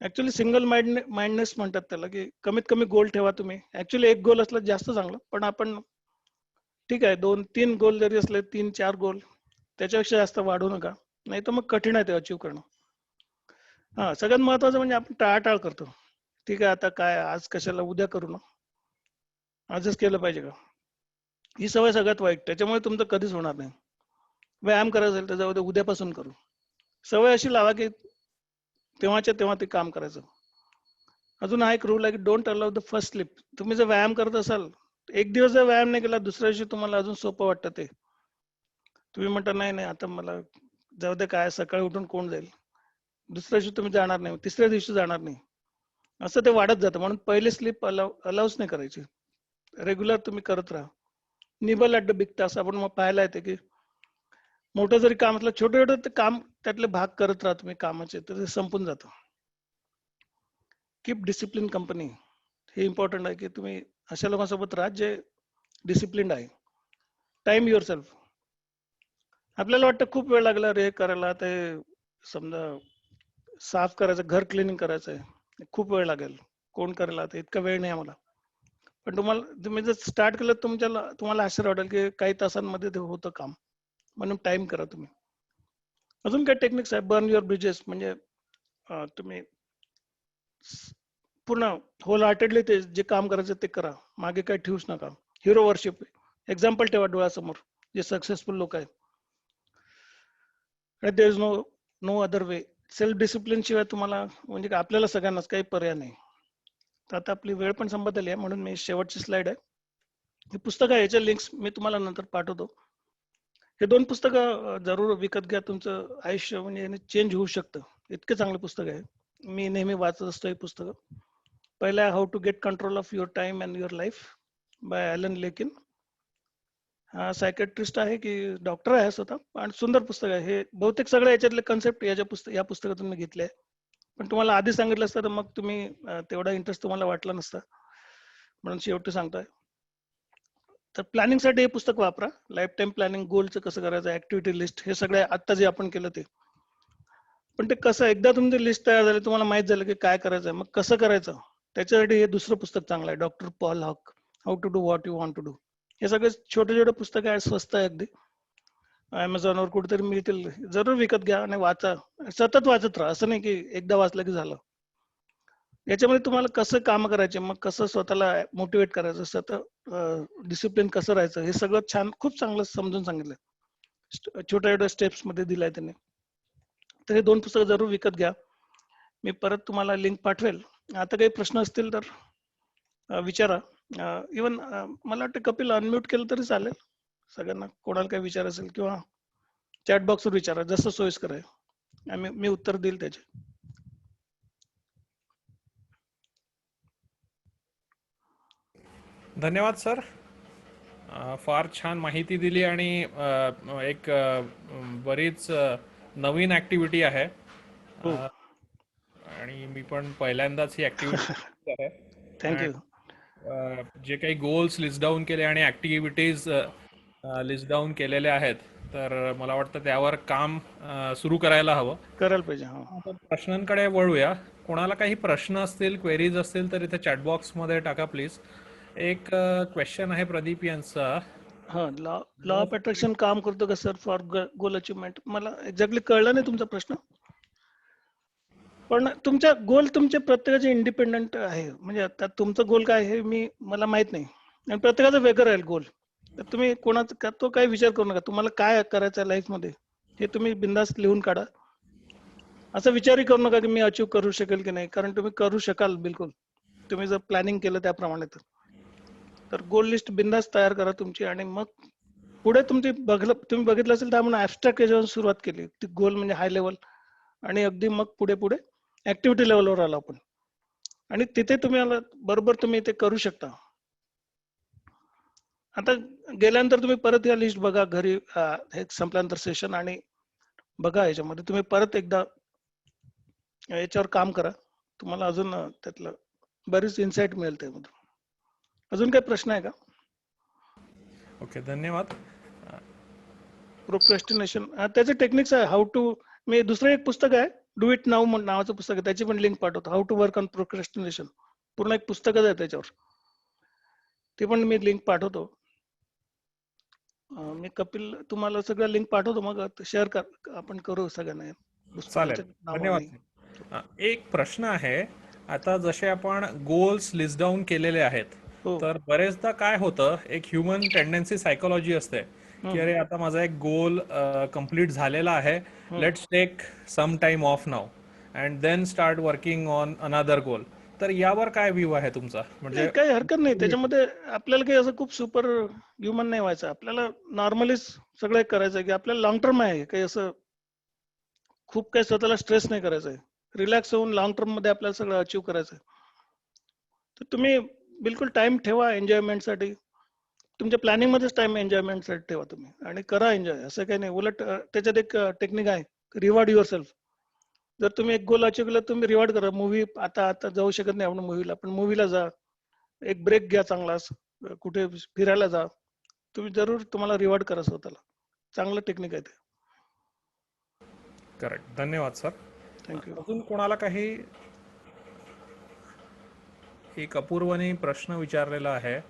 ऍक्च्युली सिंगल माइंडनेस म्हणतात त्याला, की कमीत कमी गोल ठेवा तुम्ही. ऍक्च्युली एक गोल असलं जास्त चांगलं, पण आपण ठीक आहे 2-3 गोल जरी असले, 3-4 गोल, त्याच्यापेक्षा जास्त वाढू नका, नाही तर मग कठीण आहे ते अचीव्ह करणं. हा, सगळ्यात महत्वाचं म्हणजे आपण टाळाटाळ करतो. ठीक आहे आता काय, आज कशाला, उद्या करू ना, आजच केलं पाहिजे का. ही सवय सगळ्यात वाईट, त्याच्यामुळे तुमचं कधीच होणार नाही. व्यायाम करायचं असेल तर जाऊ दे, उद्यापासून करू. सवय अशी लावा की तेव्हाच्या तेव्हा ते काम करायचं. अजून हा एक रूल आहे की don't allow the first slip. तुम्ही जर व्यायाम करत असाल, एक दिवस जर व्यायाम नाही केला, दुसऱ्या दिवशी तुम्हाला अजून सोपं वाटतं ते. तुम्ही म्हणता नाही नाही आता मला जाऊ दे, काय सकाळी उठून कोण जाईल. दुसऱ्या दिवशी तुम्ही जाणार नाही, तिसऱ्या दिवशी जाणार नाही, असं ते वाढत जातं. म्हणून पहिले स्लिप अलाउच नाही करायची. रेग्युलर तुम्ही करत राहा. Nibble at the big task. आपण मग पाहायला येते की मोठं जरी काम असलं, छोटे छोटे ते काम त्यातले भाग करत राहा तुम्ही कामाचे, तर ते संपून जातं. Keep discipline company. हे इम्पॉर्टंट आहे की तुम्ही अशा लोकांसोबत राहा जे डिसिप्लिन आहे. Time your self. आपल्याला वाटतं खूप वेळ लागला रे करायला, ते समजा साफ करायचं, घर क्लिनिंग करायचं आहे, खूप वेळ लागेल, कोण करेल, आता इतका वेळ नाही आम्हाला. पण तुम्ही जर स्टार्ट केलं, तुम्हाला आश्चर्य वाटेल की काही तासांमध्ये ते होतं काम. म्हणून टाइम करा तुम्ही. अजून काही टेक्निक्स आहे. बर्न युअर ब्रिजेस, म्हणजे तुम्ही पूर्ण होल हार्टेडली ते जे काम करायचं ते करा, मागे काही ठेवूच नका. Hero worship. एक्झाम्पल ठेवा डोळ्यासमोर, जे सक्सेसफुल लोक आहेत. आणि there is no no other way. Self discipline शिवाय तुम्हाला, म्हणजे आपल्याला सगळ्यांनाच काही पर्याय नाही. तर आता आपली वेळ पण संपत आली आहे, म्हणून मी शेवटची स्लाइड आहे. हे पुस्तक आहे, याच्या लिंक्स मी तुम्हाला नंतर पाठवतो. हे 2 पुस्तकं जरूर विकत घ्या. तुमचं आयुष्य म्हणजे चेंज होऊ शकतं. इतके चांगले पुस्तक आहे. मी नेहमी वाचत असतो हे पुस्तकं. पहिलं आहे how to get control of your time and your life by Alan Lakein. हा सायकॅट्रिस्ट आहे की डॉक्टर आहे स्वतः, आणि सुंदर पुस्तक आहे हे. बहुतेक सगळ्या याच्यातले कन्सेप्ट या पुस्तकातून मी घेतले आहे. पण तुम्हाला आधी सांगितलं असतं तर मग तुम्ही तेवढा इंटरेस्ट तुम्हाला वाटला नसता, म्हणून शेवटी सांगतोय. तर प्लॅनिंगसाठी हे पुस्तक वापरा. लाईफ टाईम प्लॅनिंग, गोलचं कसं करायचं, ऍक्टिव्हिटी लिस्ट, हे सगळे आता जे आपण केलं ते. पण ते कसं, एकदा तुमची लिस्ट तयार झाली, तुम्हाला माहित झालं की काय करायचं आहे, मग कसं करायचं, त्याच्यासाठी हे दुसरं पुस्तक चांगलं आहे, doctor Paul Hauck, how to do what you want to do. हे सगळे छोटे छोटे पुस्तक आहे, स्वस्त आहे अगदी. अमेझॉनवर कुठेतरी मिळतील, जरूर विकत घ्या आणि वाचा. सतत वाचत राहा, असं नाही की एकदा वाचलं की झालं. याच्यामध्ये तुम्हाला कसं काम करायचे, मग कसं स्वतःला मोटिवेट करायचं, सतत डिसिप्लिन कसं राहायचं, हे सगळं छान, खूप चांगलं समजून सांगितलं. छोट्या छोट्या स्टेप्स मध्ये दिलाय त्यांनी. तर हे 2 पुस्तकं जरूर विकत घ्या. मी परत तुम्हाला लिंक पाठवेल. आता काही प्रश्न असतील तर विचारा. इवन मला वाटतं कपिल अनम्यूट केलं तरी चालेल. सगळ्यांना कोणाला काही विचार असेल किंवा चॅट बॉक्सवर विचारा, जसं सोयीस्कर आहे. आणि मी उत्तर देईल त्याचे. धन्यवाद सर. फार छान माहिती दिली आणि एक बरीच नवीन ॲक्टिव्हिटी आहे. हो. आणि मी पण पहिल्यांदाच ही ॲक्टिव्हिटी आहे. थँक्यू. जे काही गोल्स लिस्ट डाऊन केले आणि ॲक्टिव्हिटीज लिस्ट डाऊन केलेल्या आहेत, तर मला वाटतं त्यावर काम सुरू करायला हवं. करायला पाहिजे. हा. आता प्रश्नांकडे वळूया. कोणाला काही प्रश्न असतील, क्वेरीज असतील तर इथे चॅट बॉक्समध्ये टाका प्लीज. एक क्वेश्चन आहे प्रदीप यांचा. हा, लॉ ऑफ अट्रॅक्शन काम करतो का सर फॉर गोल अचिव्हमेंट? मला एक्झॅक्टली कळलं नाही तुमचा प्रश्न. पण तुमचा गोल तुमचे प्रत्येकाचे इंडिपेंडंट आहे. म्हणजे आता तुमचं गोल काय आहे हे मला माहित नाही, आणि प्रत्येकाचं वेगळं राहील गोल. तर तुम्ही कोणाचा तो काही विचार करू नका. तुम्हाला काय करायचं आहे लाईफ मध्ये, हे तुम्ही बिंदास्त लिहून काढा. असा विचारही करू नका की मी अचीव्ह करू शकेल की नाही, कारण तुम्ही करू शकाल बिलकुल, तुम्ही जर प्लॅनिंग केलं त्याप्रमाणे. तर गोल लिस्ट बिंदास्त तयार करा तुमची, आणि मग पुढे तुम्ही बघितलं असेल तर आपण ऍबस्ट्रॅक्ट याच्यावर सुरुवात केली. ती गोल म्हणजे हाय लेवल, आणि अगदी मग पुढे पुढे ऍक्टिव्हिटी लेवलवर आलो आपण, आणि तिथे बरोबर तुम्ही ते करू शकता. आता गेल्यानंतर तुम्ही परत या लिस्ट बघा घरी, हे संपल्यानंतर सेशन, आणि बघा याच्यामध्ये तुम्ही परत एकदा याच्यावर काम करा. तुम्हाला अजून त्यातलं बरीच इन्साइट मिळेल त्यामधून. अजून काही प्रश्न आहे का? ओके, धन्यवाद. प्रोक्रॅस्टिनेशन त्याचे टेक्निक्स आहे. हाऊ टू, मी दुसरं एक पुस्तक आहे, डू इट नाऊ नावाचं पुस्तक आहे, त्याची पण लिंक पाठवतो. How to work on procrastination, पूर्ण एक पुस्तकच आहे त्याच्यावर, ते पण मी लिंक पाठवतो. मी कपिल तुम्हाला सगळं लिंक पाठवतो, मग शेअर कर, आपण करू सगळ्यांना चालेल, पुस्तकाच्या धन्यवाद. नावाने. एक प्रश्न आहे. आता जसे आपण गोल्स लिस्ट डाऊन केलेले आहेत, हो. तर बरेचदा काय होतं, एक ह्युमन टेंडन्सी सायकोलॉजी असते की अरे आता माझा एक गोल कम्प्लीट झालेला आहे, let's take some time off now and then start working on another goal. तर यावर काय व्ह्यू आहे तुमचा? नाही, काही हरकत नाही त्याच्यामध्ये. आपल्याला काही असं खूप सुपर ह्युमन नाही व्हायचं. आपल्याला नॉर्मलीच सगळं करायचं आहे, की आपल्याला लॉंग टर्म आहे, काही असं खूप काही स्वतःला स्ट्रेस नाही करायचं आहे. रिलॅक्स होऊन लॉंग टर्म मध्ये आपल्याला सगळं अचीव्ह करायचं आहे. तर तुम्ही बिलकुल टाइम ठेवा एन्जॉयमेंटसाठी. तुमच्या प्लॅनिंग मध्येच टाइम एन्जॉयमेंटसाठी ठेवा तुम्ही, आणि करा एन्जॉय. असं काही नाही. उलट त्याच्यात एक टेक्निक आहे, रिवॉर्ड युअर सेल्फ. जर तुम्ही एक गोल अचीव्ह केला, तुम्ही रिवॉर्ड करा. मूवी आता आता जाऊ शकत नाही आपण मूवीला, पण मूवीला जा, एक ब्रेक घ्या चांगला, कुठे फिरायला जा. तुम्ही जरूर तुम्हाला रिवॉर्ड करा स्वतःला. चांगलं टेक्निक आहे ते. करेक्ट, धन्यवाद सर. थँक्यू. अजून कोणाला काही? एक अपूर्वने प्रश्न विचारलेला आहे.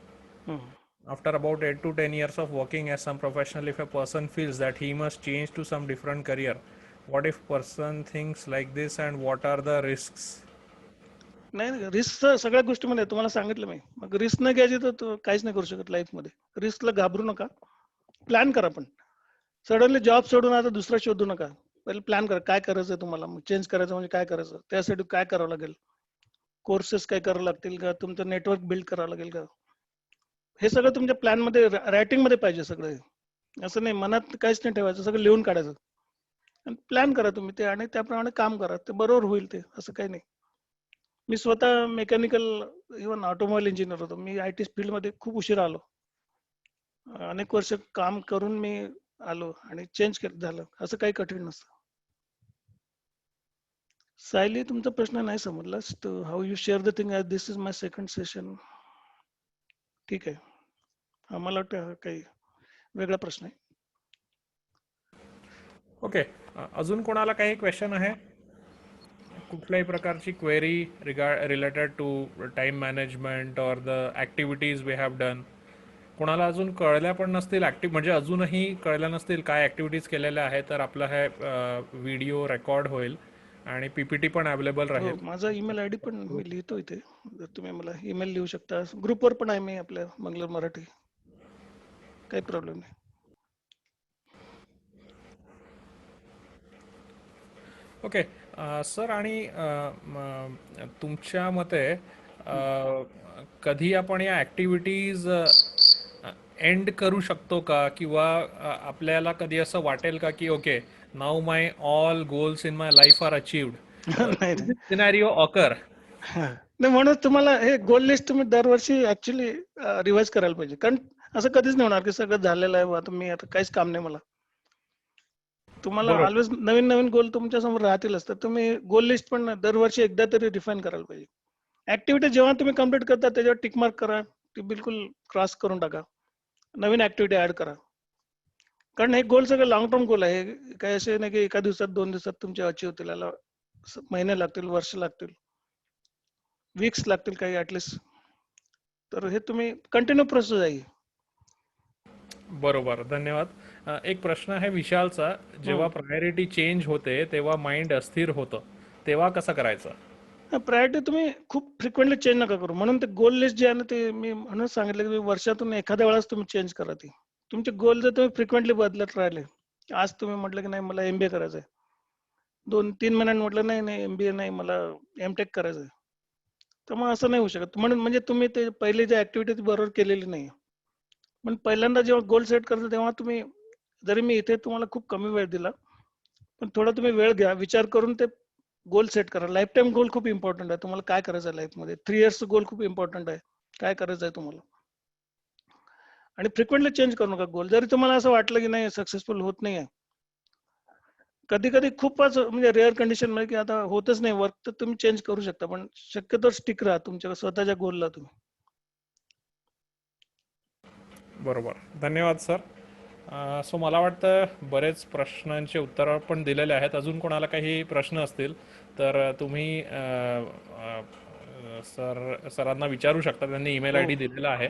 After about 8 to 10 years of working as some professional, if a person feels that he must change to some different career, what if person thinks like this and what are the risks? नाही, risk सगळ्या गोष्टीमध्ये तुम्हाला सांगितलं मी. मग risk न घ्यायची तर काहीच नाही करू शकत लाईफ मध्ये. रिस्कला घाबरू नका, प्लॅन करा. पण सडनली जॉब सोडून आता दुसरा शोधू नका. पहिले प्लॅन करा काय करायचं तुम्हाला. मग चेंज करायचं म्हणजे काय करायचं, त्यासाठी काय करावं लागेल, कोर्सेस काय करावं लागतील का, तुमचं नेटवर्क बिल्ड करावं लागेल का, हे सगळं तुमच्या प्लॅन मध्ये, रायटिंग मध्ये पाहिजे सगळं. असं नाही मनात काहीच नाही ठेवायचं, सगळं लिहून काढायचं आणि प्लॅन करा तुम्ही ते, आणि त्याप्रमाणे काम करा. ते बरोबर होईल ते, असं काही नाही. मी स्वतः मेकॅनिकल, इव्हन ऑटोमोबाईल इंजिनियर होतो. मी आय टी फील्ड मध्ये खूप उशीर आलो. अनेक वर्ष काम करून मी आलो आणि चेंज झालं. असं काही कठीण नसतं. सायली, तुमचा प्रश्न नाही समजला. How you share the thing, this is my second session. ठीक आहे. मला वाटतं हा काही वेगळा प्रश्न आहे. ओके, अजून कोणाला काही क्वेश्चन आहे? कुठल्याही प्रकारची query related to time management or the activities we have done? कोणाला अजून कळल्या पण नसतील म्हणजे अजूनही कळल्या नसतील काय ॲक्टिव्हिटीज केलेल्या आहेत, तर आपला हे व्हिडिओ रेकॉर्ड होईल आणि PPT पण अवेलेबल हो, राहील. माझा ईमेल आयडी पण मी लिहितो इथे. जर तुम्ही मला ईमेल लिहू शकता. ग्रुपवर पण आहे मी आपल्या मंगलोर मराठी. काही प्रॉब्लेम नाही. ओके सर, आणि तुमच्या मते कधी आपण या ॲक्टिव्हिटीज एंड करू शकतो का, किंवा आपल्याला कधी असं वाटेल का की okay, now my all goals in my life are achieved, नाही नाही. Scenario occur? हा. नाही, म्हणून तुम्हाला हे गोल लिस्ट तुम्ही दरवर्षी ऍक्च्युली रिवाइज करायला पाहिजे. कारण असं कधीच नाही होणार की सगळं झालेलं आहे, आता मी आता काहीच काम नाही मला. तुम्हाला बरोबर. ऑलवेज नवीन नवीन गोल तुमच्या समोर राहतीलच, तर तुम्ही गोल लिस्ट पण दरवर्षी एकदा तरी डिफाईन करायला पाहिजे. ऍक्टिव्हिटी जेव्हा तुम्ही कम्प्लीट करता त्याच्यावर टिक मार्क करा, ती बिलकुल क्रॉस करून टाका, नवीन ऍक्टिव्हिटी ऍड करा. कारण हे गोल सगळं लॉंग टर्म गोल आहे. काही असे नाही की एका दिवसात 2 दिवसात तुमचे अचीव होतील. याला महिने लागतील, वर्ष लागतील, वीक्स लागतील काही ऍटलिस्ट. तर हे तुम्ही कंटिन्यू प्रोसेस आहे. बरोबर, धन्यवाद. एक प्रश्न आहे विशालचा, जेव्हा प्रायोरिटी चेंज होते तेव्हा माइंड अस्थिर होतं, तेव्हा कसं करायचं? प्रायोरिटी तुम्ही खूप फ्रिक्वेंटली चेंज नका करू. म्हणून ते गोल लिस्ट जे आहे ना, ते मी म्हणून सांगितलं की वर्षातून एखाद्या वेळेस तुम्ही चेंज करा ती. तुमचे गोल जर तुम्ही फ्रिक्वेंटली बदलत राहिले, आज तुम्ही म्हटलं की नाही मला MBA करायचं आहे, 2-3 महिन्यांनी म्हटलं नाही नाही MBA नाही, मला M.Tech करायचं आहे, तर मग असं नाही होऊ शकत. म्हणून म्हणजे तुम्ही ते पहिले जे ऍक्टिव्हिटी बरोबर केलेली नाही. पण पहिल्यांदा जेव्हा गोल सेट करता तेव्हा तुम्ही, जरी मी इथे तुम्हाला खूप कमी वेळ दिला, पण थोडा तुम्ही वेळ घ्या, विचार करून ते गोल सेट करा. लाईफ टाईम गोल खूप इम्पॉर्टंट आहे. तुम्हाला काय करायचं आहे लाईफमध्ये, 3 इयर्स गोल खूप इम्पॉर्टंट आहे. काय करायचं आहे तुम्हाला, आणि फ्रिक्वेंटली चेंज करू नका गोल. जरी तुम्हाला असं वाटलं की नाही सक्सेसफुल होत नाही आहे, कधी कधी खूपच म्हणजे रेअर कंडिशन मध्ये की आता होतच नाही वर्क, तर तुम्ही चेंज करू शकता. पण शक्यतो स्टिक राहा तुमच्या स्वतःच्या गोलला तुम्ही. बरोबर, धन्यवाद सर. सो मला वाटतं बरेच प्रश्नांचे उत्तरं पण दिलेले आहेत. अजून कोणाला काही प्रश्न असतील तर तुम्ही सरांना विचारू शकता. त्यांनी ईमेल हो ID दिलेला आहे,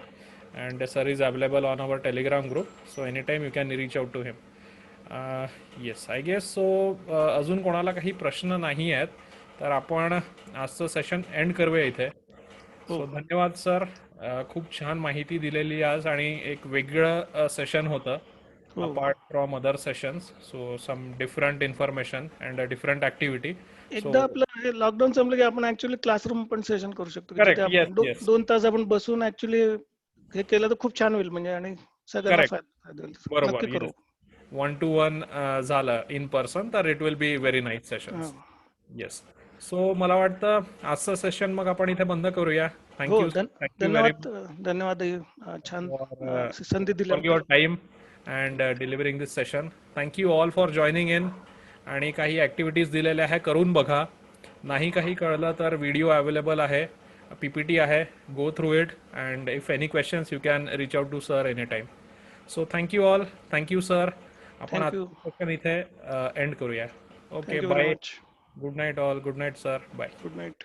and sir is available on our Telegram group, so any time you can reach out to him. Yes, I guess so. अजून कोणाला काही प्रश्न नाही आहेत तर आपण आजचं सेशन एंड करूया इथे. हो सो धन्यवाद सर. खूप छान माहिती दिलेली आज, आणि एक वेगळं सेशन होतं हो. Apart from other sessions. So some different information and different activity. So एकदा आपलं हे लॉकडाऊन संपलं की आपण ऍक्च्युली क्लासरूम पण सेशन करू शकतो, की जिथे करेक्ट, येस आपण येस, 2 तास आपण बसून ऍक्च्युली हे केलं तर खूप छान होईल म्हणजे, आणि सगळ्यांना करेक्ट, फायदा होईल. बरोबर, नक्की येस. करू. 1-to-1 झालं इन पर्सन तर it will be very nice हा. सेशन्स. येस. सो मला वाटतं आजचं सेशन मग आपण इथे बंद करूया. हो, थँक्यू, थँक्यू व्हेरी धन्यवाद. धन्यवाद छान for संधी for दिल्याबद्दल. your time and delivering this session. Thank you all for joining in. आणि काही ॲक्टिव्हिटीज दिलेल्या आहे, करून बघा. नाही काही कळलं तर व्हिडिओ अवेलेबल आहे, PPT आहे, go through it, and if any questions you can reach out to sir any time. So thank you all, thank you sir. आपण थँक्यू. आजचं सेशन इथे एंड करूया. Okay, thank you very bye. Much. Good night all. Good night sir. Bye. Good night.